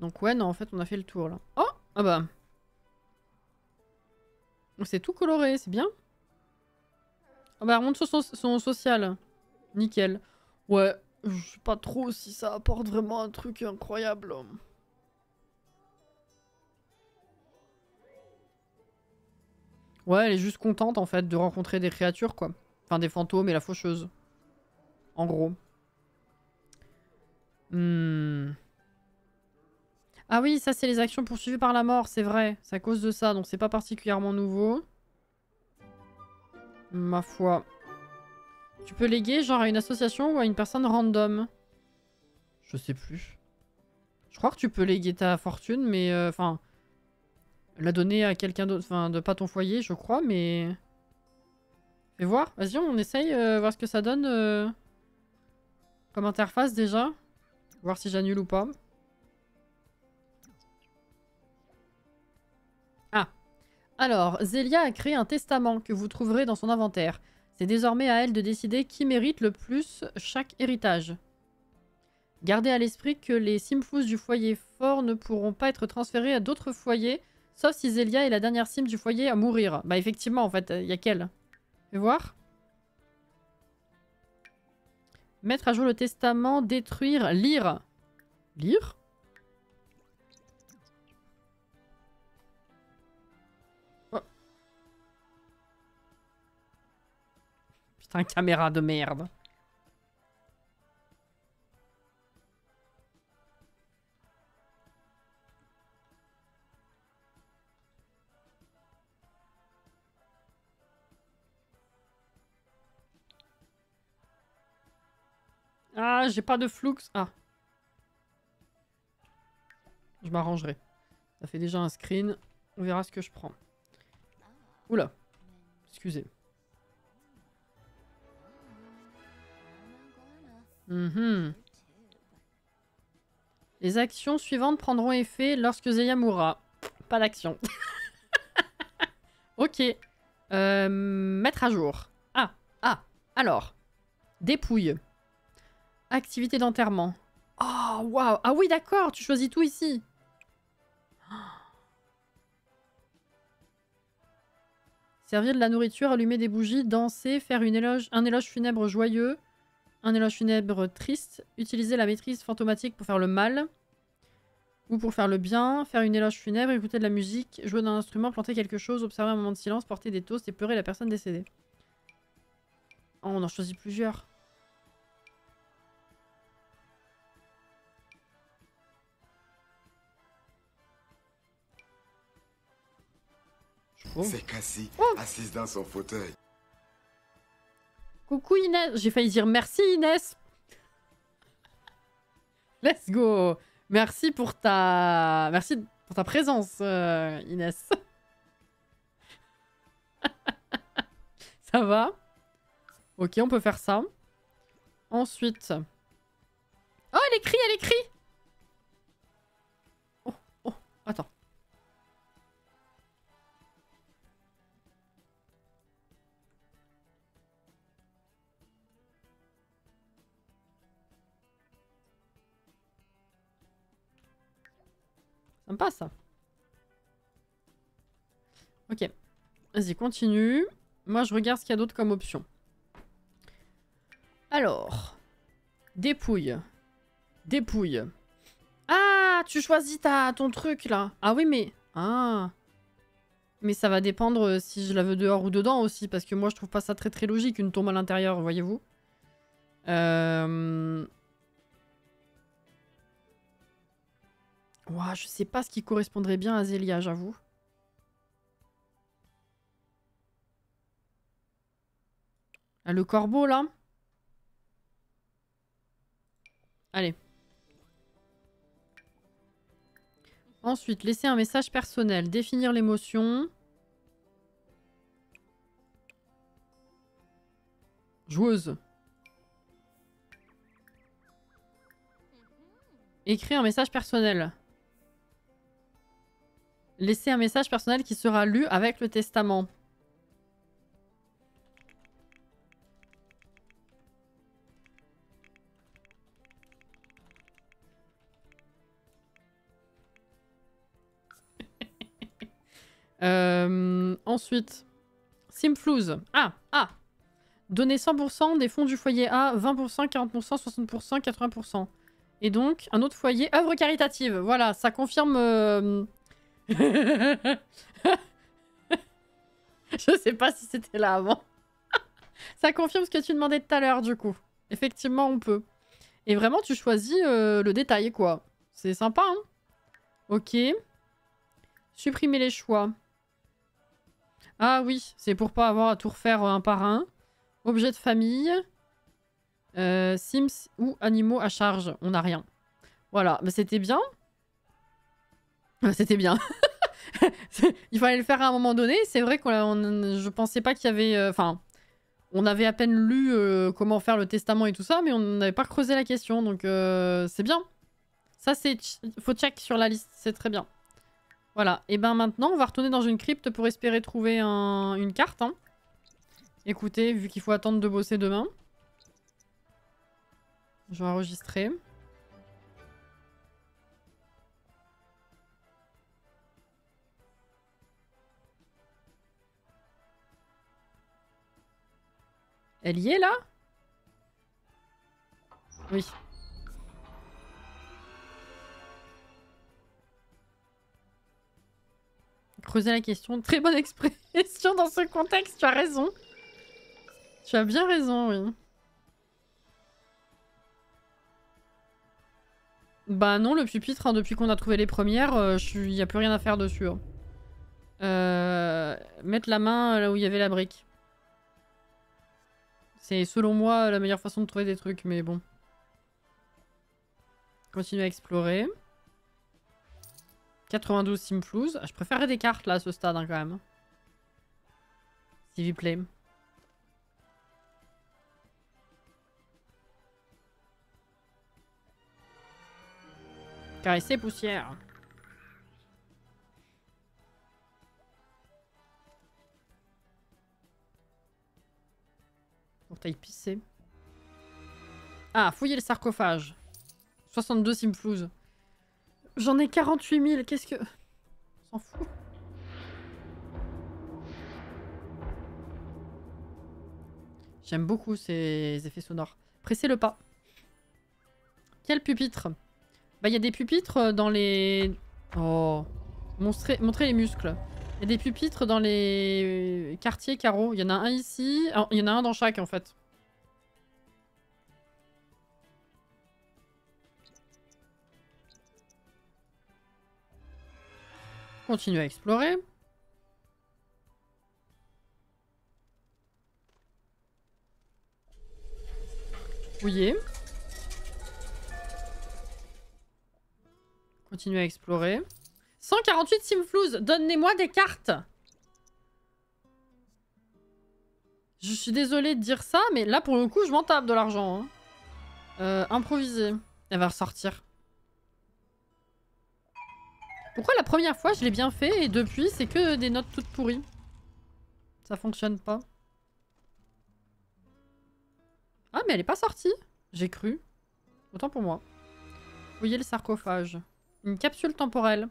[SPEAKER 1] Donc ouais, non, en fait, on a fait le tour, là. Oh! Ah bah. C'est tout coloré, c'est bien. Ah bah, remonte sur son social. Nickel. Ouais, je sais pas trop si ça apporte vraiment un truc incroyable. Ouais, elle est juste contente, en fait, de rencontrer des créatures, quoi. Enfin, des fantômes et la faucheuse. En gros. Ah oui, ça, c'est les actions poursuivies par la mort, c'est vrai. C'est à cause de ça, donc c'est pas particulièrement nouveau. Ma foi. Tu peux léguer, genre, à une association ou à une personne random. Je sais plus. Je crois que tu peux léguer ta fortune, mais... Enfin... la donner à quelqu'un d'autre, enfin, de pas ton foyer, je crois, mais... Fais voir, vas-y, on essaye, voir ce que ça donne comme interface, déjà. Voir si j'annule ou pas. Ah. Alors, Zélia a créé un testament que vous trouverez dans son inventaire. C'est désormais à elle de décider qui mérite le plus chaque héritage. Gardez à l'esprit que les simfous du foyer fort ne pourront pas être transférés à d'autres foyers, sauf si Zélia est la dernière sim du foyer à mourir. Bah effectivement, en fait, il y a qu'elle. Fais voir. Mettre à jour le testament, détruire, lire. Lire? Oh. Putain, caméra de merde. Ah, j'ai pas de flux. Ah. Je m'arrangerai. Ça fait déjà un screen. On verra ce que je prends. Oula. Excusez. Les actions suivantes prendront effet lorsque Zélia mourra. Pas d'action. Ok. Mettre à jour. Ah. Ah. Alors. Dépouille. Activité d'enterrement. Oh, waouh. Ah oui, d'accord. Tu choisis tout ici. Servir de la nourriture, allumer des bougies, danser, faire un éloge funèbre joyeux, un éloge funèbre triste, utiliser la maîtrise fantomatique pour faire le mal ou pour faire le bien, faire une éloge funèbre, écouter de la musique, jouer d'un instrument, planter quelque chose, observer un moment de silence, porter des toasts et pleurer la personne décédée. Oh, on en choisit plusieurs.
[SPEAKER 2] C'est Cassie, assise dans son fauteuil.
[SPEAKER 1] Coucou Inès. J'ai failli dire merci Inès. Let's go. Merci pour ta présence Inès. Ça va? Ok, on peut faire ça. Ensuite. Oh, elle écrit, elle écrit. Oh, oh, attends. Sympa ça. Ok. Vas-y, continue. Moi, je regarde ce qu'il y a d'autre comme option. Alors. Dépouille. Dépouille. Ah, tu choisis ton truc là. Ah oui, mais... Ah. Mais ça va dépendre si je la veux dehors ou dedans aussi. Parce que moi, je trouve pas ça très très logique, une tombe à l'intérieur, voyez-vous. Ouah, je sais pas ce qui correspondrait bien à Zélia, j'avoue. Ah, le corbeau, là. Allez. Ensuite, laisser un message personnel. Définir l'émotion. Joueuse. Écrire un message personnel. Laisser un message personnel qui sera lu avec le testament. Ensuite, Simflouz. Ah. Donner 100% des fonds du foyer A, 20%, 40%, 60%, 80%. Et donc, un autre foyer, œuvre caritative. Voilà, ça confirme... Je sais pas si c'était là avant. Ça confirme ce que tu demandais tout à l'heure, du coup. Effectivement, on peut. Et vraiment, tu choisis le détail, quoi. C'est sympa, hein. Ok. Supprimer les choix. Ah oui, c'est pour pas avoir à tout refaire un par un. Objet de famille. Sims ou animaux à charge. On n'a rien. Voilà, mais c'était bien. C'était bien. Il fallait le faire à un moment donné. C'est vrai que je pensais pas qu'il y avait... Enfin, on avait à peine lu comment faire le testament et tout ça, mais on n'avait pas creusé la question. Donc c'est bien. Ça, c'est... Faut check sur la liste. C'est très bien. Voilà. Et ben maintenant, on va retourner dans une crypte pour espérer trouver une carte. Hein. Écoutez, vu qu'il faut attendre de bosser demain. Je vais enregistrer. Elle y est là? Oui. Creuser la question. Très bonne expression dans ce contexte, tu as raison. Tu as bien raison, oui. Bah non, le pupitre, hein, depuis qu'on a trouvé les premières, il n'y a plus rien à faire dessus. Hein. Mettre la main là où il y avait la brique. C'est selon moi la meilleure façon de trouver des trucs, mais bon. Continuer à explorer. 92 Simflouz. Je préférerais des cartes là à ce stade hein, quand même. S'il vous plaît. Caresser poussière. Faut que t'ailles pisser. Ah, fouiller le sarcophage. 62 Simflouz. J'en ai 48 000. Qu'est-ce que... On s'en fout. J'aime beaucoup ces effets sonores. Pressez le pas. Quel pupitre? Bah, il y a des pupitres dans les... Oh. Montrer les muscles. Il y a des pupitres dans les quartiers carreaux. Il y en a un ici. Il y en a un dans chaque, en fait. Continue à explorer. Fouiller. Continue à explorer. 148 Simflouz, donnez-moi des cartes. Je suis désolée de dire ça, mais là pour le coup je m'en tape de l'argent. Hein. Improviser. Elle va ressortir. Pourquoi la première fois je l'ai bien fait et depuis c'est que des notes toutes pourries? Ça fonctionne pas. Ah mais elle est pas sortie. J'ai cru. Autant pour moi. Fouiller le sarcophage. Une capsule temporelle.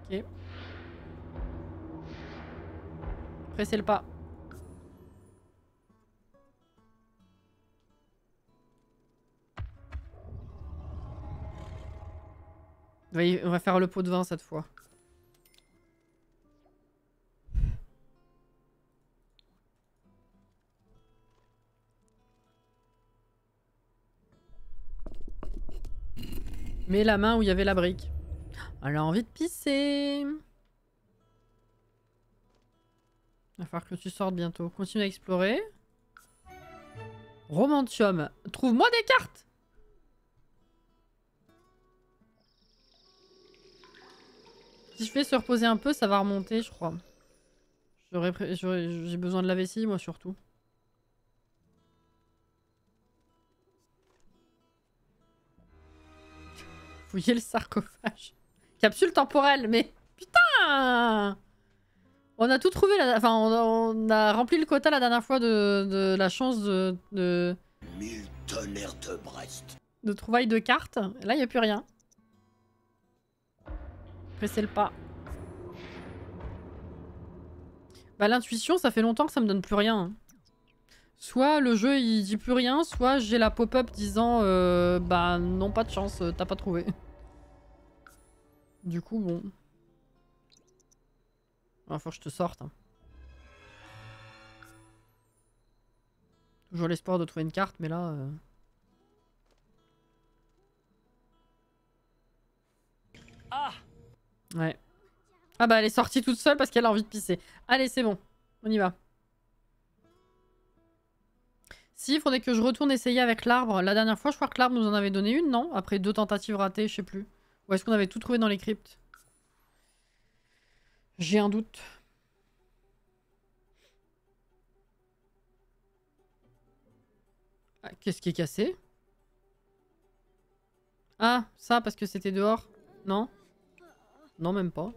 [SPEAKER 1] Ok. Pressez le pas. Oui, on va faire le pot de vin cette fois. Mets la main où il y avait la brique. Elle a envie de pisser. Il va falloir que tu sortes bientôt. Continue à explorer. Romantium. Trouve-moi des cartes. Si je fais se reposer un peu, ça va remonter, je crois. J'ai besoin de la vessie, moi, surtout. Fouiller le sarcophage. Capsule temporelle, mais... Putain! On a tout trouvé, là. Enfin, on a rempli le quota la dernière fois de la chance de
[SPEAKER 2] 1000 tonnerres de Brest.
[SPEAKER 1] de trouvailles de cartes. Là, il n'y a plus rien. Pressez le pas. Bah, l'intuition, ça fait longtemps que ça me donne plus rien. Hein. Soit le jeu, il dit plus rien, soit j'ai la pop-up disant bah non, pas de chance, t'as pas trouvé. Du coup, bon. Ah, faut que je te sorte. Hein. Toujours l'espoir de trouver une carte, mais là...
[SPEAKER 3] Ah!
[SPEAKER 1] Ouais. Ah bah elle est sortie toute seule parce qu'elle a envie de pisser. Allez, c'est bon. On y va. Si, il faudrait que je retourne essayer avec l'arbre. La dernière fois, je crois que l'arbre nous en avait donné une, non? Après 2 tentatives ratées, je sais plus. Ou est-ce qu'on avait tout trouvé dans les cryptes? J'ai un doute. Ah, qu'est-ce qui est cassé? Ah, ça, parce que c'était dehors? Non? Non, même pas.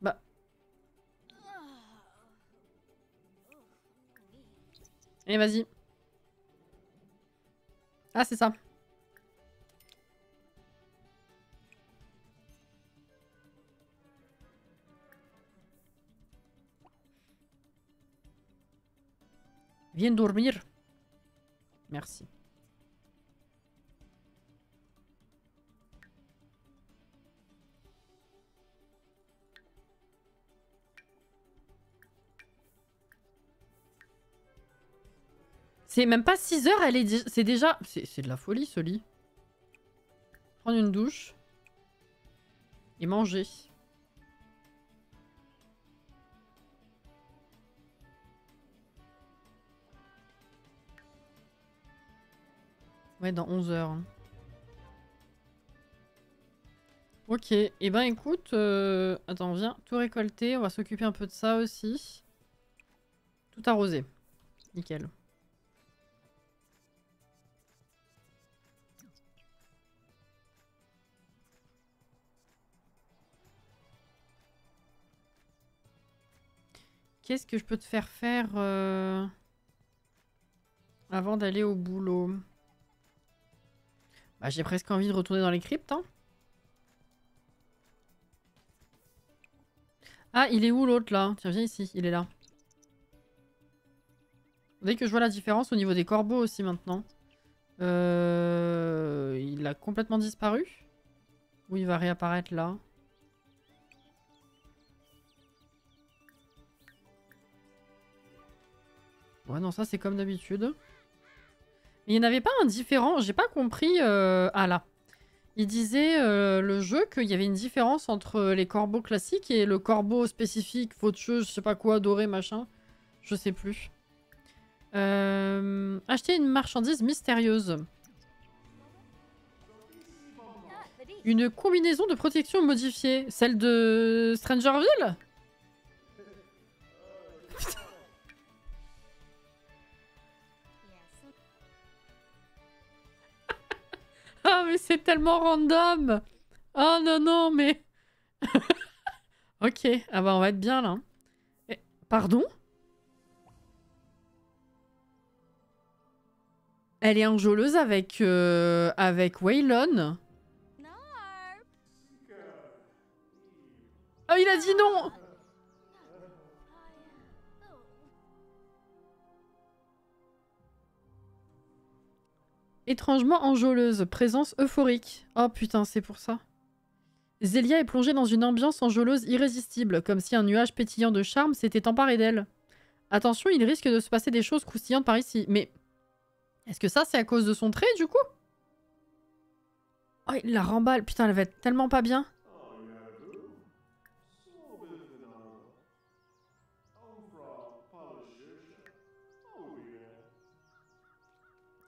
[SPEAKER 1] Bah... Allez, vas-y. Ah, c'est ça. Viens dormir. Merci. C'est même pas 6 heures, c'est déjà... C'est de la folie, ce lit. Prendre une douche. Et manger. Ouais, dans 11 heures. Hein. Ok, et ben écoute... Attends, viens, tout récolter. On va s'occuper un peu de ça aussi. Tout arrosé. Nickel. Qu'est-ce que je peux te faire avant d'aller au boulot? Bah, j'ai presque envie de retourner dans les cryptes, hein. Ah, il est où l'autre là? Tiens, viens ici, il est là. Dès que je vois la différence au niveau des corbeaux aussi maintenant. Il a complètement disparu? Ou il va réapparaître là? Ouais, non, ça c'est comme d'habitude. Mais il n'y en avait pas un différent, j'ai pas compris. Ah là. Il disait le jeu qu'il y avait une différence entre les corbeaux classiques et le corbeau spécifique, faucheux, je sais pas quoi, doré, machin. Je sais plus. Acheter une marchandise mystérieuse. Une combinaison de protection modifiée. Celle de Strangerville? Ah mais c'est tellement random. Oh non non mais... Ok, ah bah on va être bien là. Pardon? Elle est enjôleuse avec Waylon. Oh il a dit non. Étrangement enjôleuse, présence euphorique. Oh putain, c'est pour ça. Zélia est plongée dans une ambiance enjôleuse irrésistible, comme si un nuage pétillant de charme s'était emparé d'elle. Attention, il risque de se passer des choses croustillantes par ici. Mais est-ce que ça, c'est à cause de son trait, du coup? Oh, il la remballe. Putain, elle va être tellement pas bien.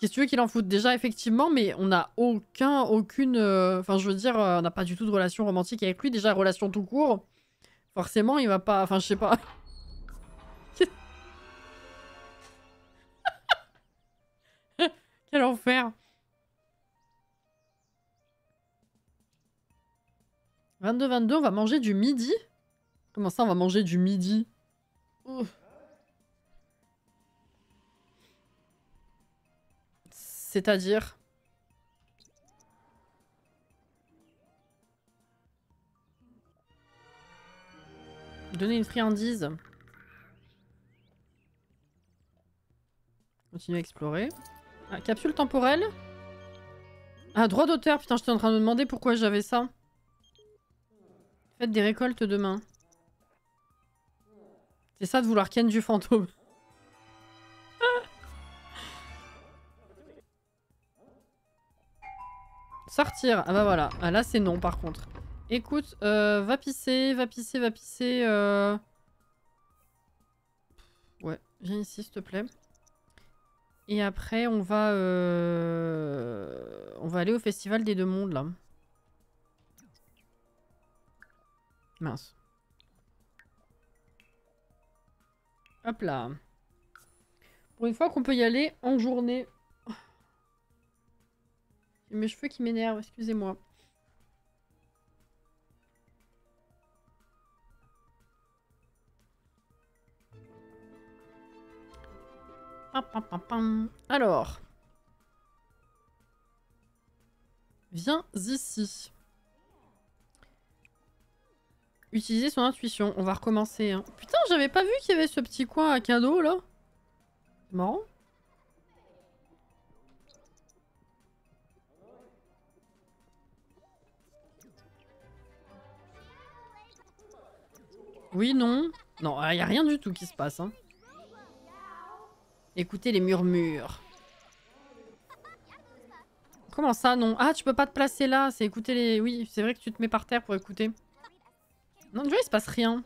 [SPEAKER 1] Qu'est-ce que tu veux qu'il en foute? Déjà, effectivement, mais on n'a aucune... Enfin, je veux dire, on n'a pas du tout de relation romantique avec lui. Déjà, relation tout court. Forcément, il va pas... Enfin, je sais pas. Quel enfer. 22-22, on va manger du midi? Comment ça, on va manger du midi? Ouf. C'est-à-dire? Donner une friandise. Continuer à explorer. Ah, capsule temporelle. Ah, droit d'auteur. Putain, j'étais en train de me demander pourquoi j'avais ça. Faites des récoltes demain. C'est ça de vouloir ken du fantôme. Sortir. Ah bah voilà. Ah là c'est non par contre. Écoute, va pisser, va pisser, va pisser. Ouais, viens ici s'il te plaît. Et après on va aller au festival des deux mondes là. Mince. Hop là. Pour une fois qu'on peut y aller en journée. J'ai mes cheveux qui m'énervent, excusez-moi. Alors. Viens ici. Utiliser son intuition. On va recommencer. Hein. Putain, j'avais pas vu qu'il y avait ce petit coin à cadeau là. C'est marrant. Oui, non. Non, il n'y a rien du tout qui se passe. Hein. Écoutez les murmures. Comment ça, non? Ah, tu peux pas te placer là. C'est écouter les... Oui, c'est vrai que tu te mets par terre pour écouter. Non, tu vois, il se passe rien.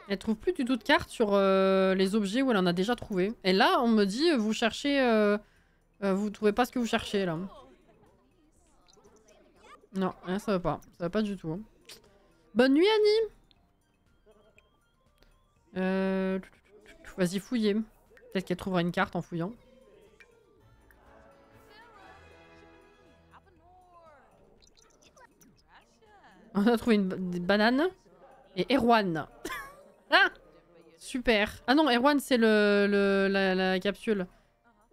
[SPEAKER 1] Elle trouve plus du tout de cartes sur les objets où elle en a déjà trouvé. Et là, on me dit, vous cherchez... vous trouvez pas ce que vous cherchez, là. Non, rien, ça va pas. Ça va pas du tout. Hein. Bonne nuit, Annie. Vas-y, fouillez. Peut-être qu'elle trouvera une carte en fouillant. On a trouvé une banane. Et Erwan. Ah, super. Ah non, Erwan, c'est la capsule.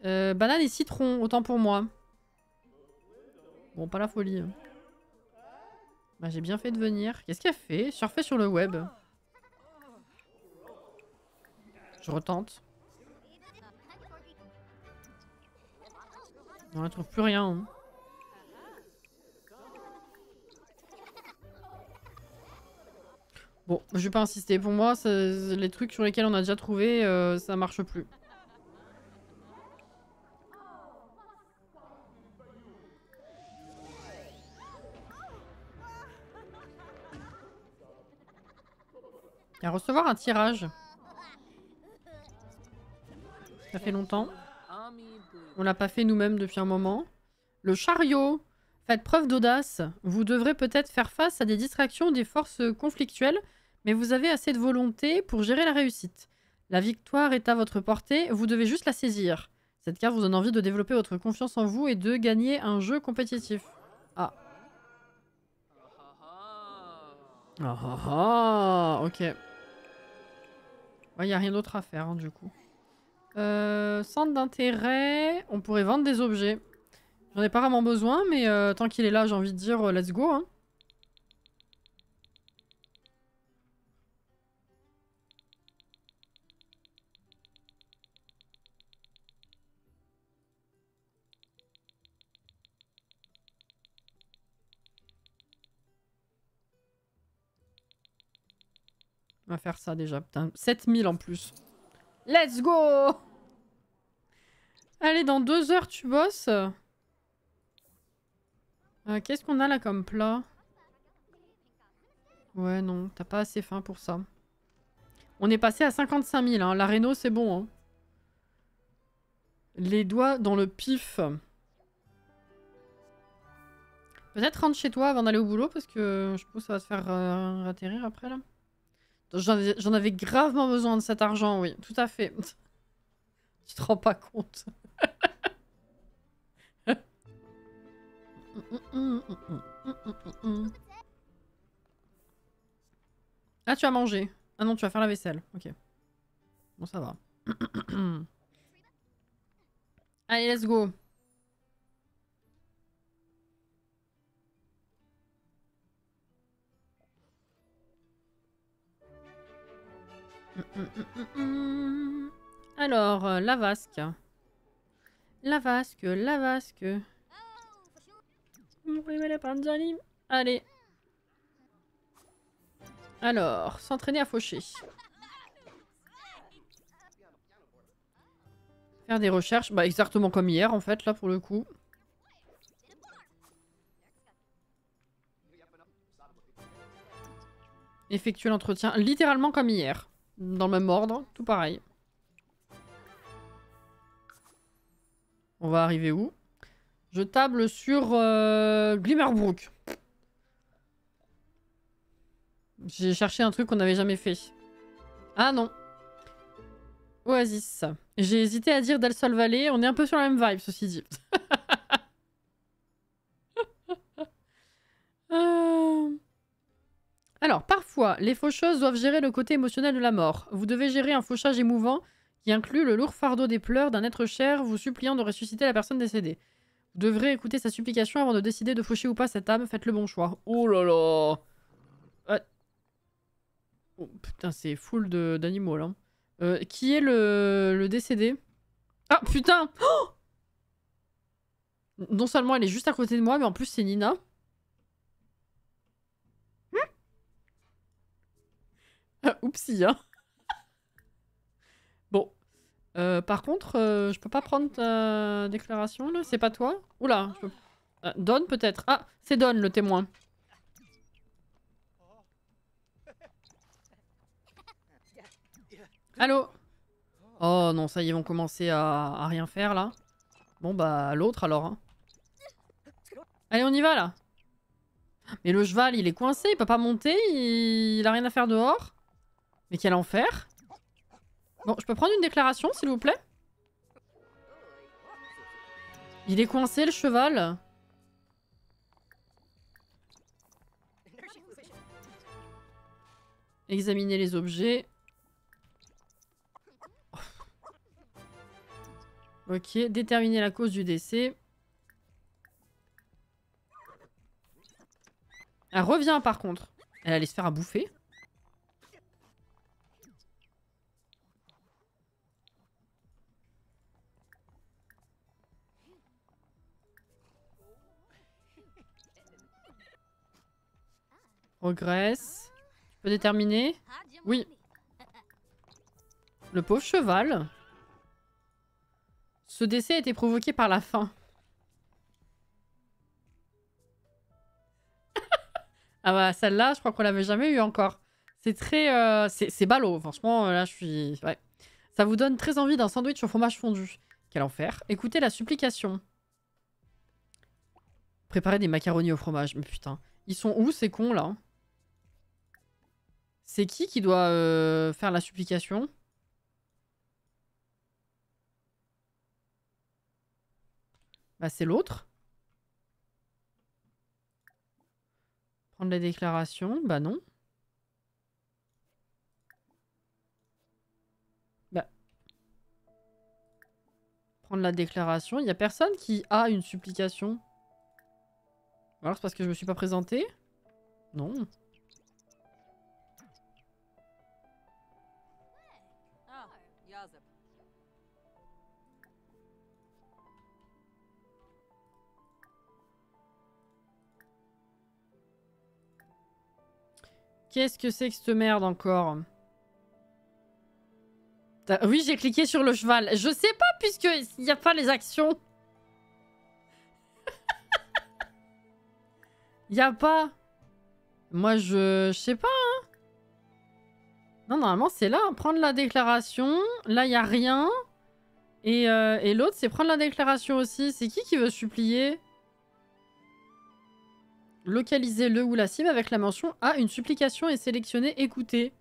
[SPEAKER 1] Banane et citron, autant pour moi. Bon, pas la folie. Bah, j'ai bien fait de venir. Qu'est-ce qu'elle fait? Surfer sur le web. Je retente. On ne trouve plus rien. Hein. Bon, je vais pas insister. Pour moi, les trucs sur lesquels on a déjà trouvé, ça marche plus. À recevoir un tirage. Ça fait longtemps. On l'a pas fait nous-mêmes depuis un moment. Le chariot. Faites preuve d'audace. Vous devrez peut-être faire face à des distractions, des forces conflictuelles, mais vous avez assez de volonté pour gérer la réussite. La victoire est à votre portée, vous devez juste la saisir. Cette carte vous donne envie de développer votre confiance en vous et de gagner un jeu compétitif. Ah. Ah ah ah. Ok. Il n'y a rien d'autre à faire, hein, du coup. Centre d'intérêt. On pourrait vendre des objets. J'en ai pas vraiment besoin, mais tant qu'il est là, j'ai envie de dire let's go. Hein. On va faire ça déjà. Putain, 7000 en plus. Let's go! Allez, dans 2 heures, tu bosses. Qu'est-ce qu'on a là comme plat? Ouais, non, t'as pas assez faim pour ça. On est passé à 55 000, hein. La réno, c'est bon, hein. Les doigts dans le pif. Peut-être rentre chez toi avant d'aller au boulot, parce que je pense que ça va te faire atterrir après, là. J'en avais gravement besoin de cet argent, oui, tout à fait. Tu te rends pas compte. Ah, tu as mangé. Ah non, tu vas faire la vaisselle. Ok. Bon, ça va. Allez, let's go. Alors, la vasque. La vasque, la vasque. Allez. Alors, s'entraîner à faucher. Faire des recherches. Bah, exactement comme hier, en fait, là, pour le coup. Effectuer l'entretien. Littéralement comme hier. Dans le même ordre, tout pareil. On va arriver où? Je table sur Glimmerbrook. J'ai cherché un truc qu'on n'avait jamais fait. Ah non. Oasis. J'ai hésité à dire Del Sol Valley. On est un peu sur la même vibe, ceci dit. Alors, parfois, les faucheuses doivent gérer le côté émotionnel de la mort. Vous devez gérer un fauchage émouvant qui inclut le lourd fardeau des pleurs d'un être cher vous suppliant de ressusciter la personne décédée. Vous devrez écouter sa supplication avant de décider de faucher ou pas cette âme. Faites le bon choix. Oh là là. Oh, putain, c'est full d'animaux, là. Qui est le décédé? Ah, putain. Oh, non seulement elle est juste à côté de moi, mais en plus c'est Nina. Oupsie, hein. Bon. Par contre, je peux pas prendre ta déclaration, là? C'est pas toi? Oula. Je peux... Don, peut-être. Ah, c'est Don, le témoin. Allô? Oh non, ça y est, ils vont commencer à rien faire, là. Bon, bah, l'autre, alors. Hein. Allez, on y va, là. Mais le cheval, il est coincé, il peut pas monter, il a rien à faire dehors. Mais quel enfer. Bon, je peux prendre une déclaration, s'il vous plaît? Il est coincé, le cheval. Examiner les objets. Ok, déterminer la cause du décès. Elle revient par contre. Elle allait se faire à bouffer. Progresse. Tu peux déterminer? Oui. Le pauvre cheval. Ce décès a été provoqué par la faim. Ah bah celle-là, je crois qu'on l'avait jamais eu encore. C'est très... c'est ballot, franchement, là je suis... Ouais. Ça vous donne très envie d'un sandwich au fromage fondu. Quel enfer. Écoutez la supplication. Préparer des macaronis au fromage. Mais putain. Ils sont où ces cons là? C'est qui doit faire la supplication? Bah c'est l'autre. Prendre la déclaration. Bah non. Bah. Prendre la déclaration. Il n'y a personne qui a une supplication. Alors c'est parce que je me suis pas présentée? Non. Qu'est-ce que c'est que cette merde encore? Oui, j'ai cliqué sur le cheval. Je sais pas puisqu'il n'y a pas les actions. Il n'y a pas. Moi, je sais pas. Non, normalement, c'est là. Prendre la déclaration. Là, il y a rien. Et l'autre, c'est prendre la déclaration aussi. C'est qui veut supplier? Localiser le ou la cible avec la mention « Ah, une supplication est sélectionnée, écoutez ».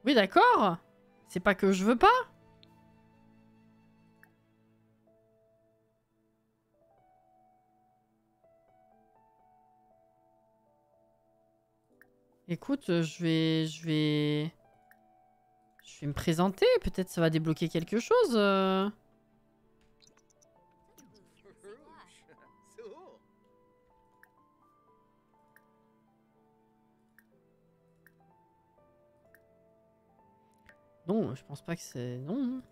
[SPEAKER 1] Oui, d'accord. C'est pas que je veux pas. Écoute, je vais me présenter. Peut-être ça va débloquer quelque chose. Non, je pense pas que c'est... Non.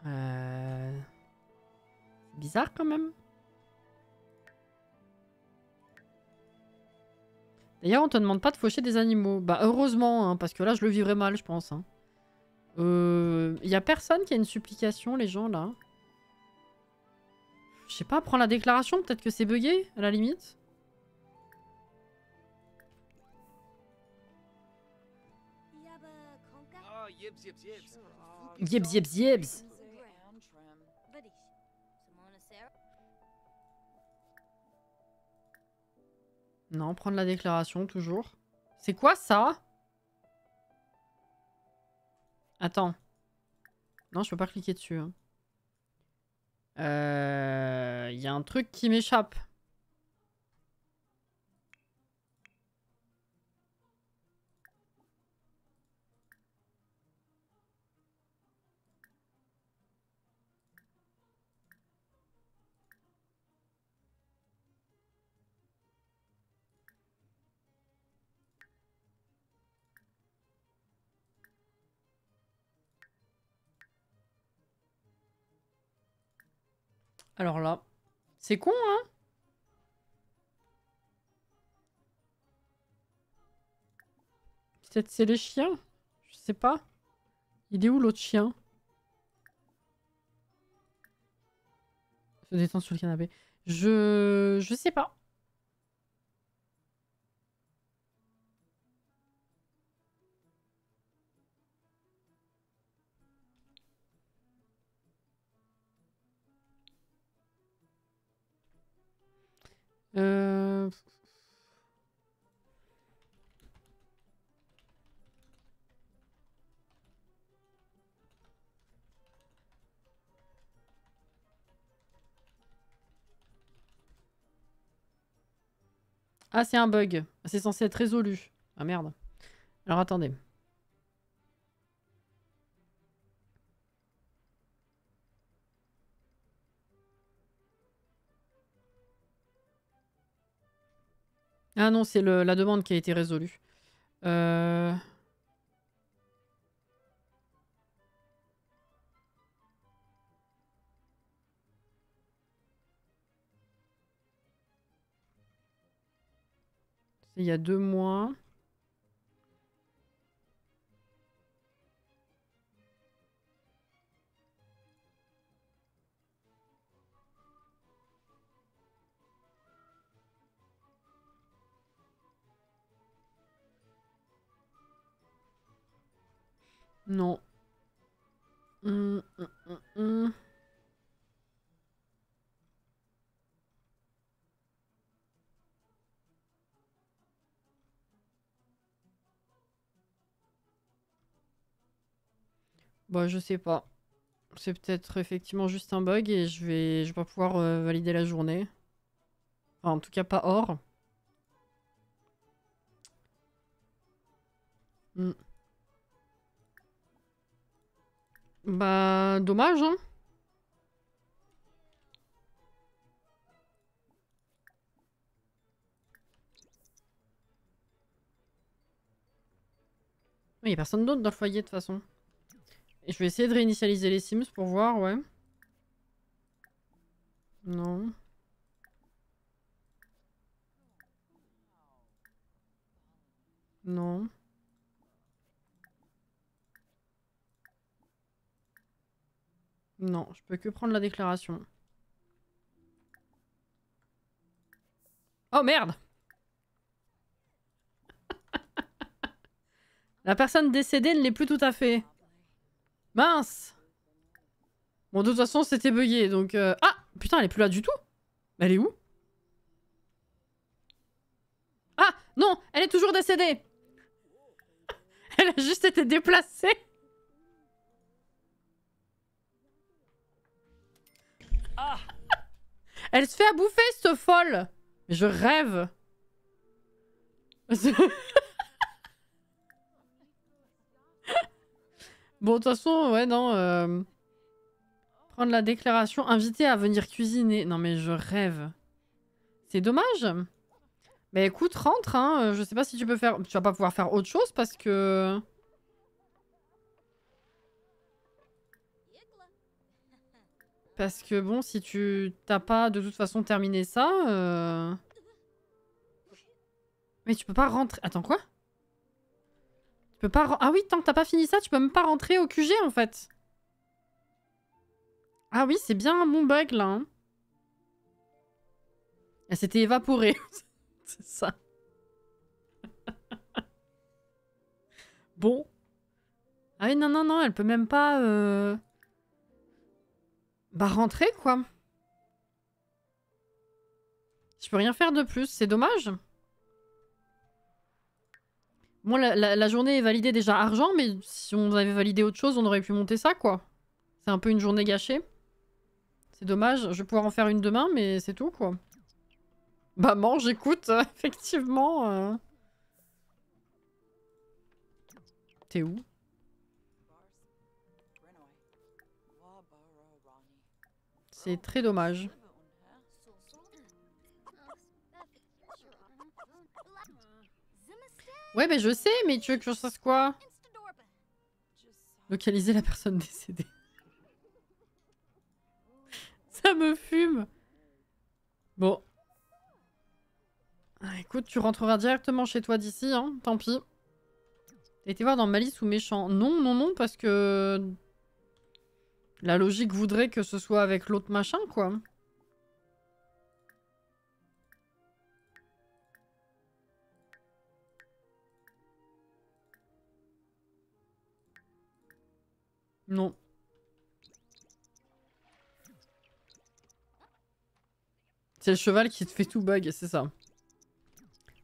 [SPEAKER 1] C'est bizarre quand même. D'ailleurs, on te demande pas de faucher des animaux. Bah heureusement, hein, parce que là, je le vivrais mal, je pense. Hein. Y a personne qui a une supplication, les gens, là. Je sais pas, prends la déclaration, peut-être que c'est bugué, à la limite. Yebs, yebs, yebs. Non, prendre la déclaration, toujours. C'est quoi, ça? Attends. Non, je peux pas cliquer dessus. Hein. Y a un truc qui m'échappe. Alors là, c'est con, hein? Peut-être c'est les chiens. Je sais pas. Il est où l'autre chien? Se détendre sur le canapé. Je sais pas. Euh... Ah, c'est un bug. C'est censé être résolu. Ah merde. Alors attendez. Ah non, c'est la demande qui a été résolue. Il y a 2 mois. Non. Hum. Bah, je sais pas. C'est peut-être effectivement juste un bug et je vais pas pouvoir valider la journée. Enfin, en tout cas, pas hors. Hmm. Bah, dommage, hein. Il y a personne d'autre dans le foyer de toute façon. Et je vais essayer de réinitialiser les Sims pour voir, ouais. Non. Non. Non, je peux que prendre la déclaration. Oh merde! La personne décédée ne l'est plus tout à fait. Mince! Bon, de toute façon, c'était bugué, donc... Ah! Putain, elle est plus là du tout? Elle est où? Ah! Non! Elle est toujours décédée! Elle a juste été déplacée!
[SPEAKER 3] Ah!
[SPEAKER 1] Elle se fait à bouffer, cette folle! Mais je rêve! Bon, de toute façon, ouais, non... Prendre la déclaration, inviter à venir cuisiner. Non, mais je rêve. C'est dommage. Mais écoute, rentre, hein. Je sais pas si tu peux faire... Tu vas pas pouvoir faire autre chose parce que... Parce que bon, si tu t'as pas de toute façon terminé ça... Mais tu peux pas rentrer... Attends, quoi? Tu peux pas... Ah oui, tant que t'as pas fini ça, tu peux même pas rentrer au QG, en fait. Ah oui, c'est bien un bon bug, là. Hein. Elle s'était évaporée. C'est ça. Bon. Ah oui, non, non, non, elle peut même pas... Bah, rentrer, quoi. Je peux rien faire de plus, c'est dommage. Bon, la journée est validée déjà argent, mais si on avait validé autre chose, on aurait pu monter ça, quoi. C'est un peu une journée gâchée. C'est dommage, je vais pouvoir en faire une demain, mais c'est tout, quoi. Bah, mange, écoute, effectivement... T'es où? C'est très dommage. Ouais, mais je sais, mais tu veux que je fasse quoi? Localiser la personne décédée. Ça me fume. Bon. Ah, écoute, tu rentreras directement chez toi d'ici, hein. Tant pis. T'as été voir dans Malice ou Méchant? Non, non, non, parce que... La logique voudrait que ce soit avec l'autre machin, quoi. Non. C'est le cheval qui te fait tout bug, c'est ça.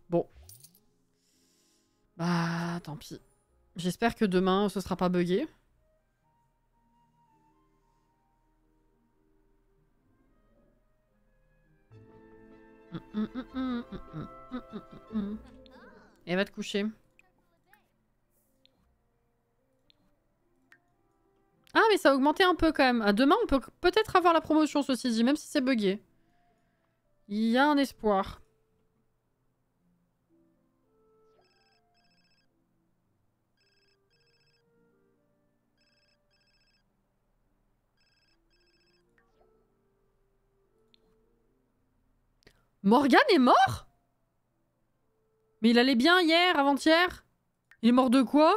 [SPEAKER 1] Bon. Bah, tant pis. J'espère que demain, ce sera pas buggé. Et va te coucher. Ah, mais ça a augmenté un peu quand même. À demain, on peut peut-être avoir la promotion, ceci dit, même si c'est buggé. Il y a un espoir. Morgan est mort? Mais il allait bien hier, avant-hier? Il est mort de quoi?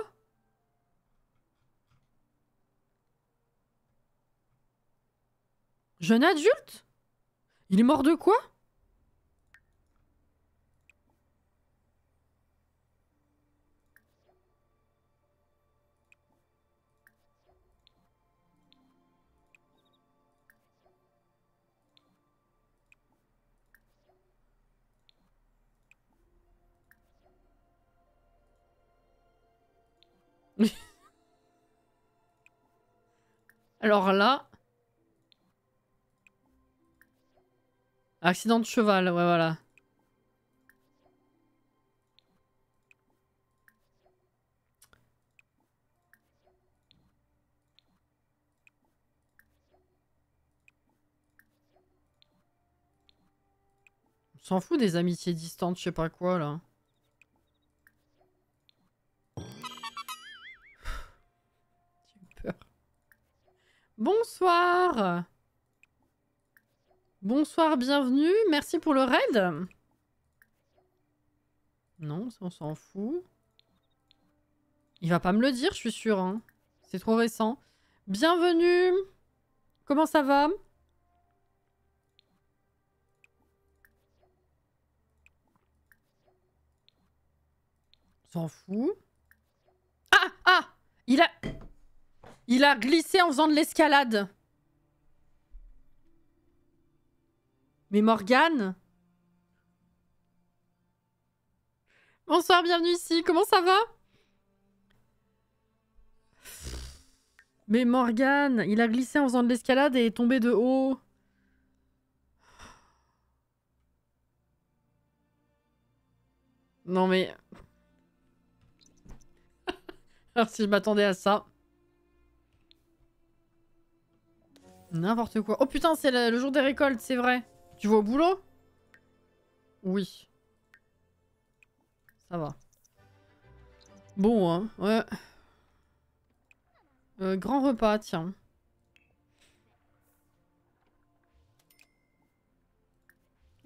[SPEAKER 1] Jeune adulte? Il est mort de quoi? Alors là... Accident de cheval, ouais voilà. On s'en fout des amitiés distantes, je sais pas quoi là. J'ai eu peur. Bonsoir. Bonsoir, bienvenue. Merci pour le raid. Non, ça on s'en fout. Il va pas me le dire, je suis sûre. Hein. C'est trop récent. Bienvenue. Comment ça va? s'en fout. Ah! Ah! Il a glissé en faisant de l'escalade. Mais Morgane? Bonsoir, bienvenue ici. Comment ça va? Mais Morgane, il a glissé en faisant de l'escalade et est tombé de haut. Non mais... Alors si je m'attendais à ça. N'importe quoi. Oh putain, c'est le jour des récoltes, c'est vrai. Tu vas au boulot? Oui. Ça va. Bon, hein, ouais. Grand repas, tiens.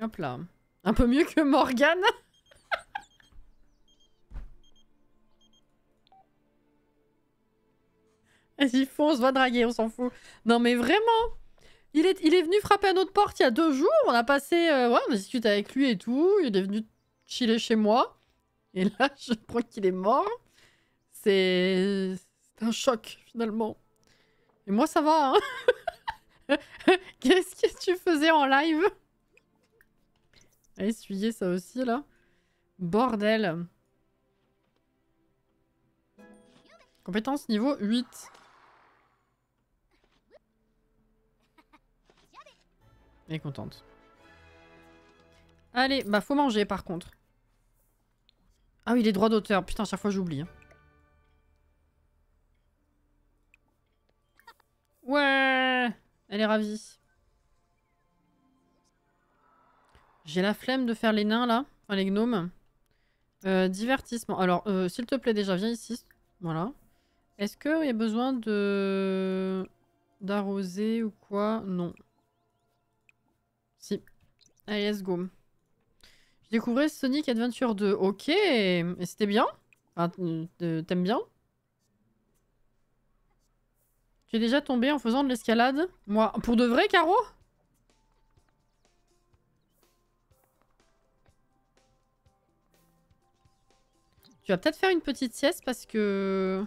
[SPEAKER 1] Hop là. Un peu mieux que Morgane. Vas-y, fonce, va draguer, on s'en fout. Non mais vraiment, il est venu frapper à notre porte il y a 2 jours. On a passé... ouais, on a discuté avec lui et tout. Il est venu chiller chez moi. Et là, je crois qu'il est mort. C'est un choc, finalement. Et moi, ça va, hein. Qu'est-ce que tu faisais en live? Essuyer ça aussi, là. Bordel. Compétence niveau 8. Elle est contente. Allez, bah faut manger par contre. Ah oui, les droits d'auteur. Putain, à chaque fois j'oublie. Hein. Ouais, elle est ravie. J'ai la flemme de faire les nains là. Enfin, les gnomes. Divertissement. Alors, s'il te plaît, déjà, viens ici. Voilà. Est-ce qu'il y a besoin de... d'arroser ou quoi? Non. Si. Allez, let's go. Je découvrais Sonic Adventure 2. Ok. Et c'était bien? Enfin, t'aimes bien? Tu es déjà tombé en faisant de l'escalade? Moi, pour de vrai, Caro? Tu vas peut-être faire une petite sieste parce que...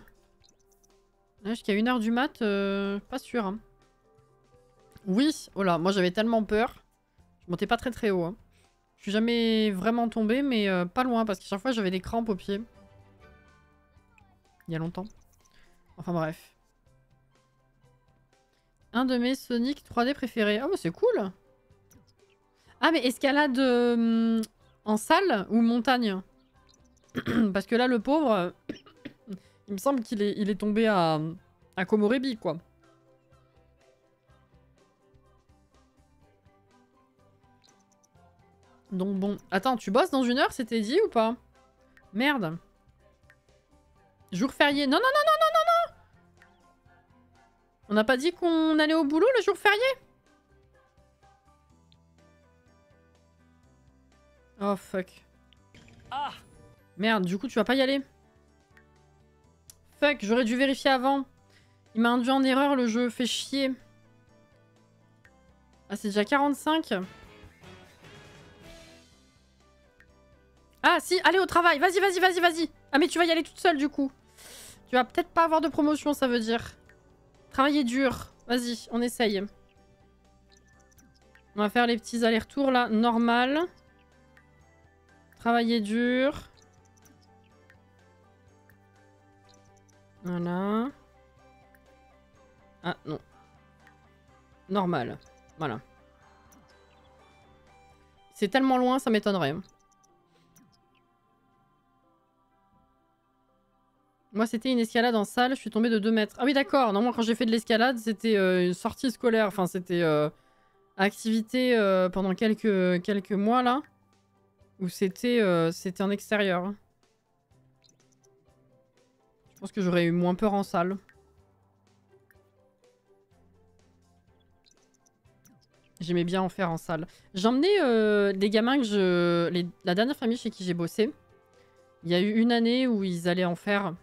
[SPEAKER 1] Là, jusqu'à 1h du mat, pas sûr. Hein. Oui, oh là, moi j'avais tellement peur. Je montais pas très très haut. Hein. Je suis jamais vraiment tombée, mais pas loin parce qu'à chaque fois j'avais des crampes aux pieds. Il y a longtemps. Enfin bref. Un de mes Sonic 3D préférés. Ah bah c'est cool. Ah mais escalade en salle ou montagne? Parce que là le pauvre, il me semble qu'il est tombé à Komorebi quoi. Donc bon. Attends, tu bosses dans 1 heure, c'était dit ou pas? Merde. Jour férié. Non, non, non, non, non, non, non. On n'a pas dit qu'on allait au boulot le jour férié? Oh fuck.
[SPEAKER 3] Ah!
[SPEAKER 1] Merde, du coup tu vas pas y aller. Fuck, j'aurais dû vérifier avant. Il m'a induit en erreur le jeu, fait chier. Ah c'est déjà 45. Ah si, allez au travail, vas-y, vas-y, vas-y, vas-y. Ah mais tu vas y aller toute seule du coup. Tu vas peut-être pas avoir de promotion, ça veut dire. Travailler dur. Vas-y, on essaye. On va faire les petits allers-retours là, normal. Travailler dur. Voilà. Ah non. Normal. Voilà. C'est tellement loin, ça m'étonnerait. Moi, c'était une escalade en salle, je suis tombée de 2 mètres. Ah oui, d'accord. Non, moi, quand j'ai fait de l'escalade, c'était une sortie scolaire. Enfin, c'était activité pendant quelques mois, là. Où c'était en extérieur. Je pense que j'aurais eu moins peur en salle. J'aimais bien en faire en salle. J'emmenais des gamins que la dernière famille chez qui j'ai bossé. Il y a eu une année où ils allaient en faire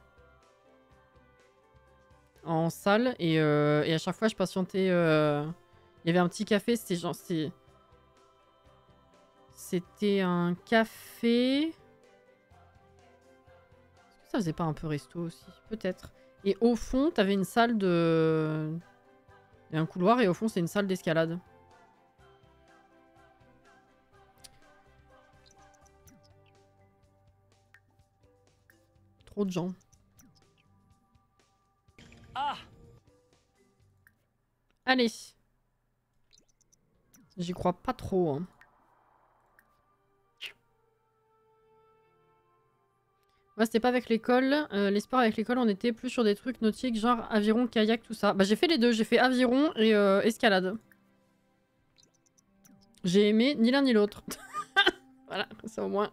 [SPEAKER 1] en salle et à chaque fois je patientais. Il y avait un petit café, c'était genre c'était un café. Ça faisait pas un peu resto aussi? Peut-être. Et au fond, t'avais une salle de... Il y a un couloir et au fond, c'est une salle d'escalade. Trop de gens.
[SPEAKER 3] Ah!
[SPEAKER 1] Allez. J'y crois pas trop. Hein. Moi, c'était pas avec l'école. Les sports avec l'école, on était plus sur des trucs nautiques, genre aviron, kayak, tout ça. Bah, j'ai fait les deux. J'ai fait aviron et escalade. J'ai aimé ni l'un ni l'autre. Voilà, ça au moins.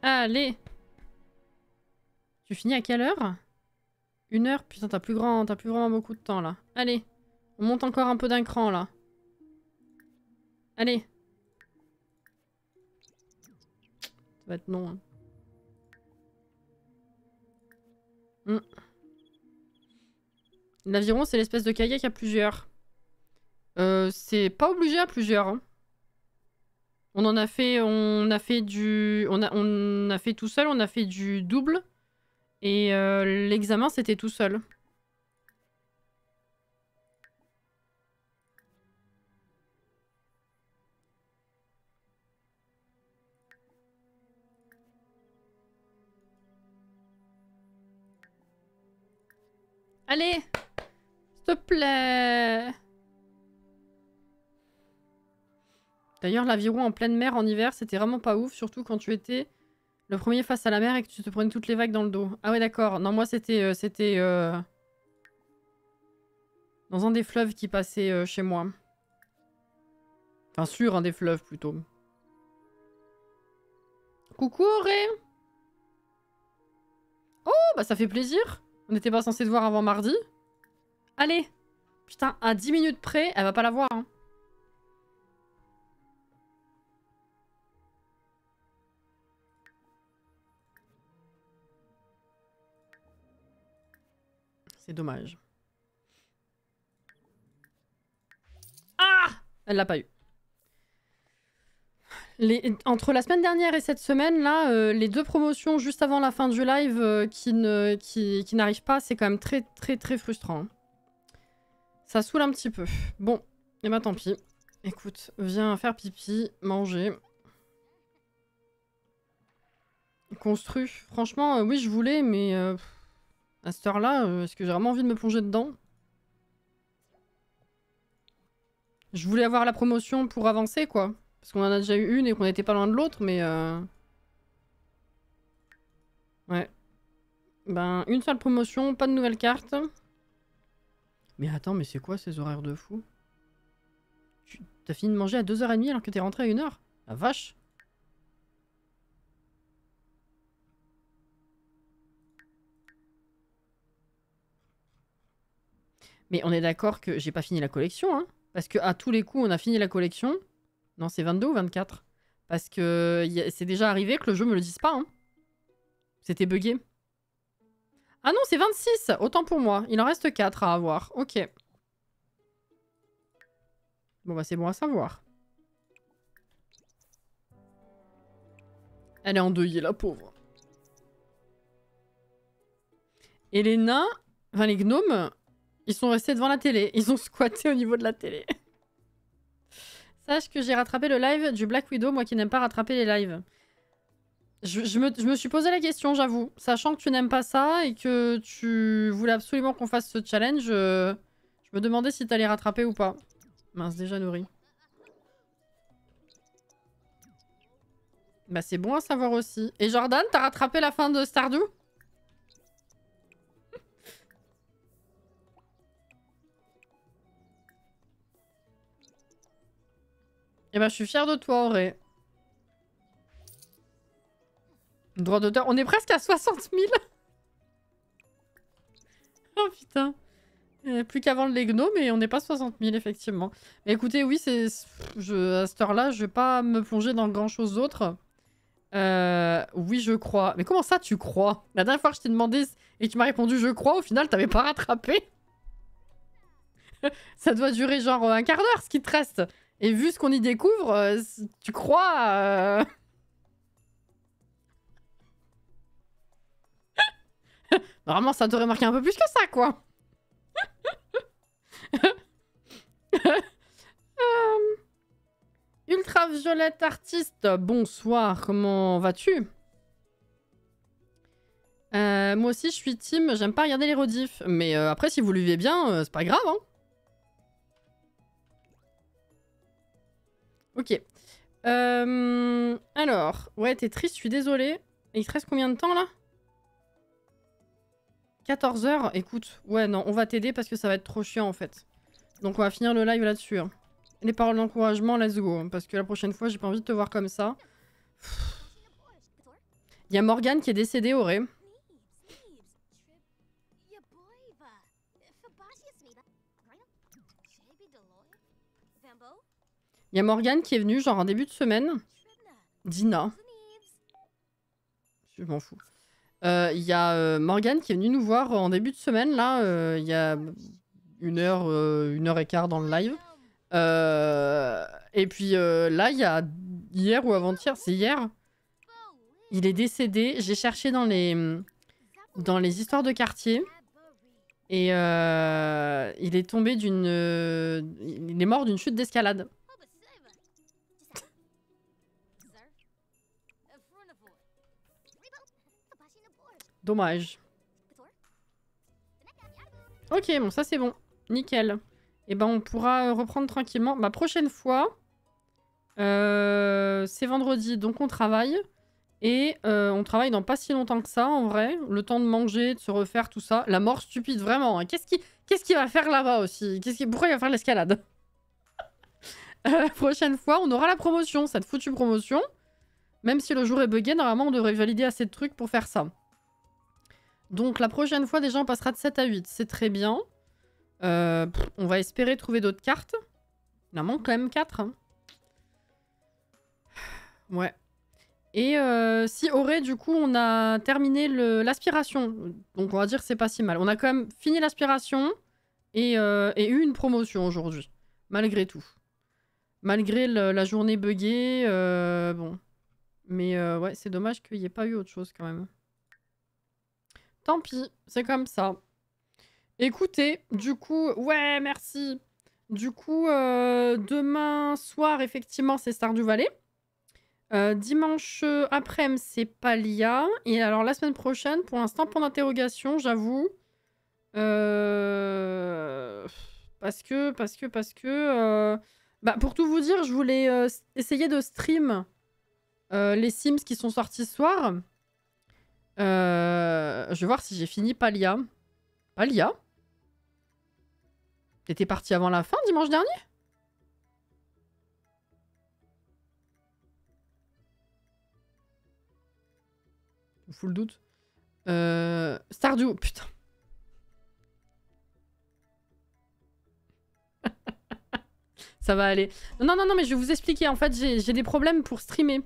[SPEAKER 1] Allez. Tu finis à quelle heure? 1 heure? Putain, t'as plus vraiment beaucoup de temps là. Allez. On monte encore un peu d'un cran là. Allez. Ça va être non. Hein. L'aviron, c'est l'espèce de kayak à plusieurs. C'est pas obligé à plusieurs. Hein. On a fait tout seul, on a fait du double. Et l'examen, c'était tout seul. Allez! S'il te plaît! D'ailleurs, l'aviron en pleine mer en hiver, c'était vraiment pas ouf, surtout quand tu étais le premier face à la mer et que tu te prenais toutes les vagues dans le dos. Ah ouais, d'accord. Non, moi, c'était dans un des fleuves qui passait chez moi. Enfin, sur un des fleuves, plutôt. Coucou, Auré! Oh, bah ça fait plaisir. On n'était pas censé te voir avant mardi. Allez! Putain, à 10 minutes près, elle va pas la voir, hein. C'est dommage. Ah! Elle l'a pas eu. Entre la semaine dernière et cette semaine, là, les deux promotions juste avant la fin du live qui n'arrivent pas, c'est quand même très très très frustrant. Ça saoule un petit peu. Bon, et bah tant pis. Écoute, viens faire pipi, manger. Construit. Franchement, oui, je voulais, mais à cette heure-là, est-ce que j'ai vraiment envie de me plonger dedans? Je voulais avoir la promotion pour avancer, quoi. Parce qu'on en a déjà eu une et qu'on n'était pas loin de l'autre, mais... Ouais. Ben, une seule promotion, pas de nouvelles cartes. Mais attends, mais c'est quoi ces horaires de fou? T'as fini de manger à 2h30 alors que t'es rentré à 1h? La vache! Mais on est d'accord que j'ai pas fini la collection, hein? Parce que à tous les coups, on a fini la collection. Non, c'est 22 ou 24? Parce que c'est déjà arrivé que le jeu me le dise pas, hein. C'était buggé. Ah non, c'est 26! Autant pour moi. Il en reste 4 à avoir. Ok. Bon bah c'est bon à savoir. Elle est endeuillée, la pauvre. Et les nains, enfin les gnomes, ils sont restés devant la télé. Ils ont squatté au niveau de la télé. Sache que j'ai rattrapé le live du Black Widow, moi qui n'aime pas rattraper les lives. Je me suis posé la question, j'avoue. Sachant que tu n'aimes pas ça et que tu voulais absolument qu'on fasse ce challenge, je me demandais si t'allais rattraper ou pas. Mince, déjà nourri. Bah c'est bon à savoir aussi. Et Jordan, t'as rattrapé la fin de Stardew? Eh ben je suis fière de toi, Auré. Droit d'auteur, on est presque à 60 000. Oh putain. Plus qu'avant le Legno, mais on n'est pas 60 000 effectivement. Mais écoutez, oui, à cette heure-là, je vais pas me plonger dans grand chose d'autre. Oui, je crois. Mais comment ça, tu crois? La dernière fois que je t'ai demandé et tu m'as répondu je crois, au final, t'avais pas rattrapé. Ça doit durer genre un quart d'heure, ce qui te reste. Et vu ce qu'on y découvre, tu crois... Normalement, ça t'aurait marqué un peu plus que ça, quoi. Ultraviolette artiste, bonsoir, comment vas-tu? Moi aussi, je suis team, j'aime pas regarder les rediffs. Mais après, si vous le vivez bien, c'est pas grave, hein. Ok. Alors, ouais, t'es triste, je suis désolée. Il te reste combien de temps, là? 14 heures. Écoute, ouais, non, on va t'aider parce que ça va être trop chiant, en fait. Donc, on va finir le live là-dessus. Hein. Les paroles d'encouragement, let's go. Hein, parce que la prochaine fois, j'ai pas envie de te voir comme ça. Il y a Morgane qui est décédée, Auré. Il y a Morgane qui est venue, genre en début de semaine. Dina. Je m'en fous. Il y a Morgane qui est venue nous voir en début de semaine, là, il y a une heure et quart dans le live. Et puis là, il y a hier ou avant-hier, c'est hier, il est décédé. J'ai cherché dans les histoires de quartier. Et il est tombé d'une... il est mort d'une chute d'escalade. Dommage. Ok, bon, ça c'est bon. Nickel. Et ben on pourra reprendre tranquillement. Ma prochaine fois, c'est vendredi, donc on travaille. Et on travaille dans pas si longtemps que ça, en vrai. Le temps de manger, de se refaire, tout ça. La mort stupide, vraiment. Hein. Qu'est-ce qu'il va faire là-bas aussi? Pourquoi il va faire l'escalade? La prochaine fois, on aura la promotion, cette foutue promotion. Même si le jour est buggé, normalement, on devrait valider assez de trucs pour faire ça. Donc la prochaine fois, déjà, on passera de 7 à 8. C'est très bien. On va espérer trouver d'autres cartes. Il en manque quand même 4. Hein. Ouais. Et si Auré, du coup, on a terminé l'aspiration. Donc on va dire que c'est pas si mal. On a quand même fini l'aspiration et eu une promotion aujourd'hui. Malgré tout. Malgré la journée buggée. Bon. Mais ouais, c'est dommage qu'il n'y ait pas eu autre chose quand même. Tant pis, c'est comme ça. Écoutez, du coup, ouais, merci. Du coup, demain soir, effectivement, c'est Stardew Valley. Dimanche après-midi, c'est Palia. Et alors, la semaine prochaine, pour l'instant, point d'interrogation, j'avoue. Parce que... bah, pour tout vous dire, je voulais essayer de stream les Sims qui sont sortis ce soir. Je vais voir si j'ai fini Palia. Palia? T'étais parti avant la fin dimanche dernier? Full doute. Stardew, putain. Ça va aller. Non, mais je vais vous expliquer. En fait, j'ai des problèmes pour streamer.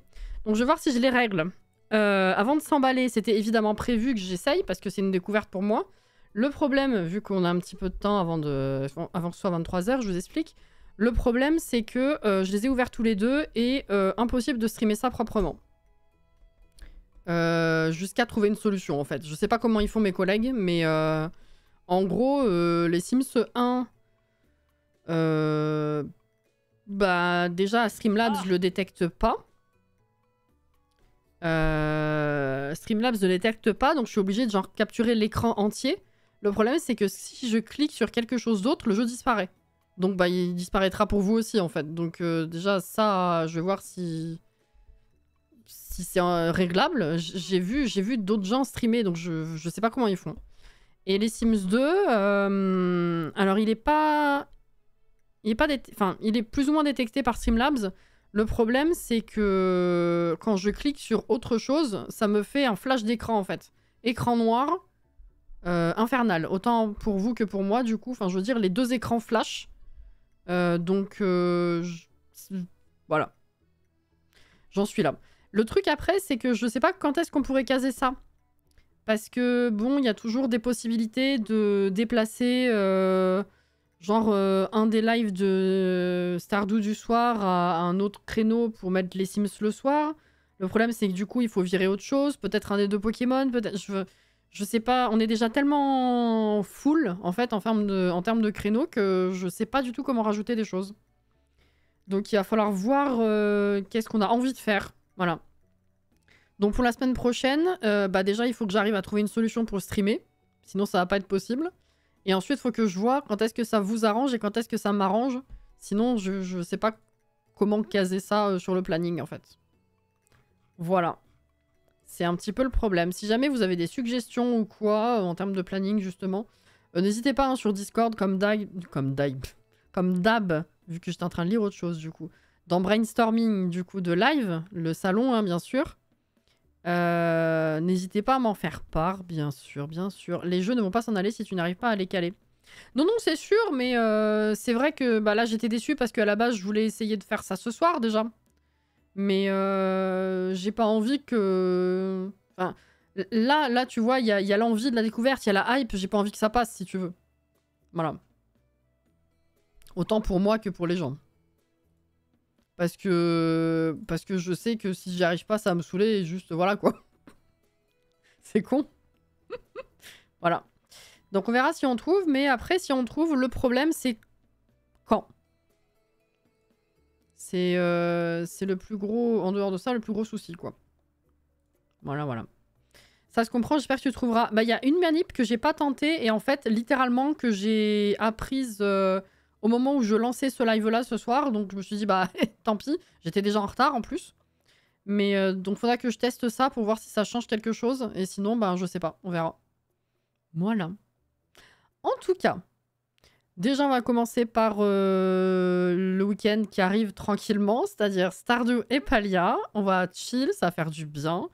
[SPEAKER 1] Donc, je vais voir si je les règle. Avant de s'emballer, c'était évidemment prévu que j'essaye parce que c'est une découverte pour moi. Le problème, vu qu'on a un petit peu de temps avant que ce soit 23h, je vous explique. Le problème, c'est que je les ai ouverts tous les deux et impossible de streamer ça proprement. Jusqu'à trouver une solution, en fait. Je sais pas comment ils font mes collègues, mais en gros, les Sims 1... bah, déjà, à Streamlabs, je le détecte pas. Streamlabs ne détecte pas, donc je suis obligée de genre capturer l'écran entier. Le problème, c'est que si je clique sur quelque chose d'autre, le jeu disparaît. Donc bah il disparaîtra pour vous aussi en fait. Donc déjà ça, je vais voir si c'est réglable. J'ai vu d'autres gens streamer, donc je sais pas comment ils font. Et les Sims 2, alors il est plus ou moins détecté par Streamlabs. Le problème, c'est que quand je clique sur autre chose, ça me fait un flash d'écran, en fait. Écran noir, infernal. Autant pour vous que pour moi, du coup. Enfin, je veux dire, les deux écrans flash. Donc, voilà. J'en suis là. Le truc après, c'est que je sais pas quand est-ce qu'on pourrait caser ça. Parce que, bon, il y a toujours des possibilités de déplacer Genre un des lives de Stardew du soir à un autre créneau pour mettre les Sims le soir. Le problème, c'est que du coup, il faut virer autre chose. Peut-être un des deux Pokémon, peut-être... Je sais pas, on est déjà tellement full, en fait, en termes de créneaux, que je sais pas du tout comment rajouter des choses. Donc il va falloir voir qu'est-ce qu'on a envie de faire. Voilà. Donc pour la semaine prochaine, bah déjà, il faut que j'arrive à trouver une solution pour streamer. Sinon, ça va pas être possible. Et ensuite, il faut que je vois quand est-ce que ça vous arrange et quand est-ce que ça m'arrange. Sinon, je sais pas comment caser ça sur le planning, en fait. Voilà. C'est un petit peu le problème. Si jamais vous avez des suggestions ou quoi, en termes de planning, justement, n'hésitez pas hein, sur Discord, comme d'hab, vu que j'étais en train de lire autre chose, du coup. Dans Brainstorming, du coup, de live, le salon, hein, bien sûr. N'hésitez pas à m'en faire part, bien sûr, bien sûr. Les jeux ne vont pas s'en aller si tu n'arrives pas à les caler. Non, non, c'est sûr, mais c'est vrai que bah, là, j'étais déçue parce qu'à la base, je voulais essayer de faire ça ce soir, déjà. Mais j'ai pas envie que... Enfin, là, tu vois, il y a l'envie de la découverte, il y a la hype, j'ai pas envie que ça passe, si tu veux. Voilà. Autant pour moi que pour les gens. Parce que je sais que si j'y arrive pas, ça va me saouler et juste, voilà, quoi. C'est con. Voilà. Donc on verra si on trouve, mais après, si on trouve, le problème, c'est quand. C'est le plus gros, en dehors de ça, le plus gros souci, quoi. Voilà, voilà. Ça se comprend, j'espère que tu trouveras. Bah, il y a une manip que j'ai pas tentée et en fait, littéralement, que j'ai apprise au moment où je lançais ce live-là ce soir. Donc, je me suis dit, bah, tant pis. J'étais déjà en retard en plus. Mais donc, faudra que je teste ça pour voir si ça change quelque chose. Et sinon, bah, je sais pas. On verra. Voilà. En tout cas, déjà, on va commencer par le week-end qui arrive tranquillement, c'est-à-dire Stardew et Palia. On va chill, ça va faire du bien.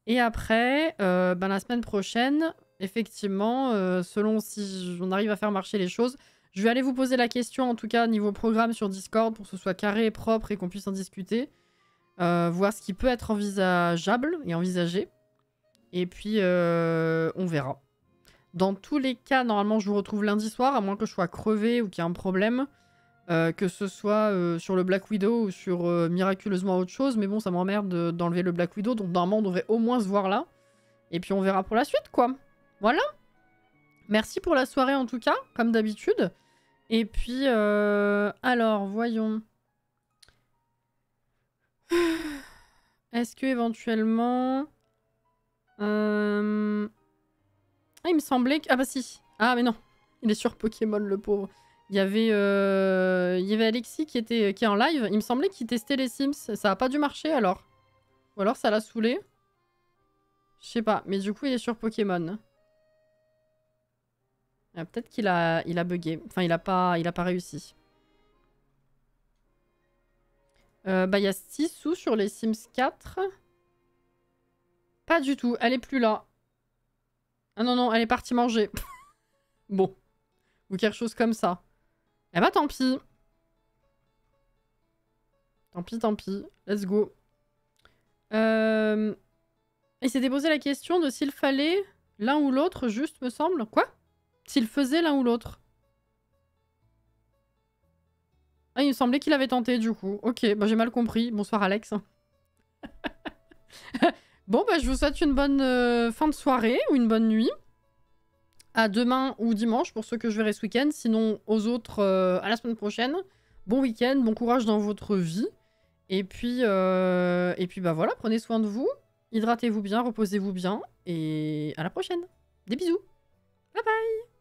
[SPEAKER 1] Et après, ben, la semaine prochaine, effectivement, selon si on arrive à faire marcher les choses, je vais aller vous poser la question, en tout cas, niveau programme sur Discord, pour que ce soit carré et propre et qu'on puisse en discuter. Voir ce qui peut être envisageable et envisagé. Et puis, on verra. Dans tous les cas, normalement, je vous retrouve lundi soir, à moins que je sois crevé ou qu'il y ait un problème. Que ce soit sur le Black Widow ou sur miraculeusement autre chose. Mais bon, ça m'emmerde d'enlever le Black Widow. Donc normalement, on devrait au moins se voir là. Et puis on verra pour la suite, quoi. Voilà. Merci pour la soirée, en tout cas, comme d'habitude. Et puis, alors, voyons. Est-ce que éventuellement... Ah, il me semblait que... Ah bah si. Ah mais non. Il est sur Pokémon, le pauvre. Il y avait Alexis qui est en live. Il me semblait qu'il testait les Sims. Ça a pas dû marcher alors. Ou alors ça l'a saoulé. Je sais pas. Mais du coup, il est sur Pokémon. Ah, peut-être qu'il a bugué. Enfin, il a pas réussi. Bah, il y a 6 sous sur les Sims 4. Pas du tout. Elle est plus là. Ah non, non, elle est partie manger. Bon. Ou quelque chose comme ça. Eh bah tant pis. Tant pis, tant pis. Let's go. Il s'était posé la question de s'il fallait l'un ou l'autre, juste, me semble. Quoi? S'il faisait l'un ou l'autre. Ah, il me semblait qu'il avait tenté, du coup. Ok, bah j'ai mal compris. Bonsoir, Alex. Bon, bah je vous souhaite une bonne fin de soirée ou une bonne nuit. À demain ou dimanche pour ceux que je verrai ce week-end. Sinon, aux autres, à la semaine prochaine. Bon week-end, bon courage dans votre vie. Et puis bah voilà, prenez soin de vous. Hydratez-vous bien, reposez-vous bien. Et à la prochaine. Des bisous. Bye bye.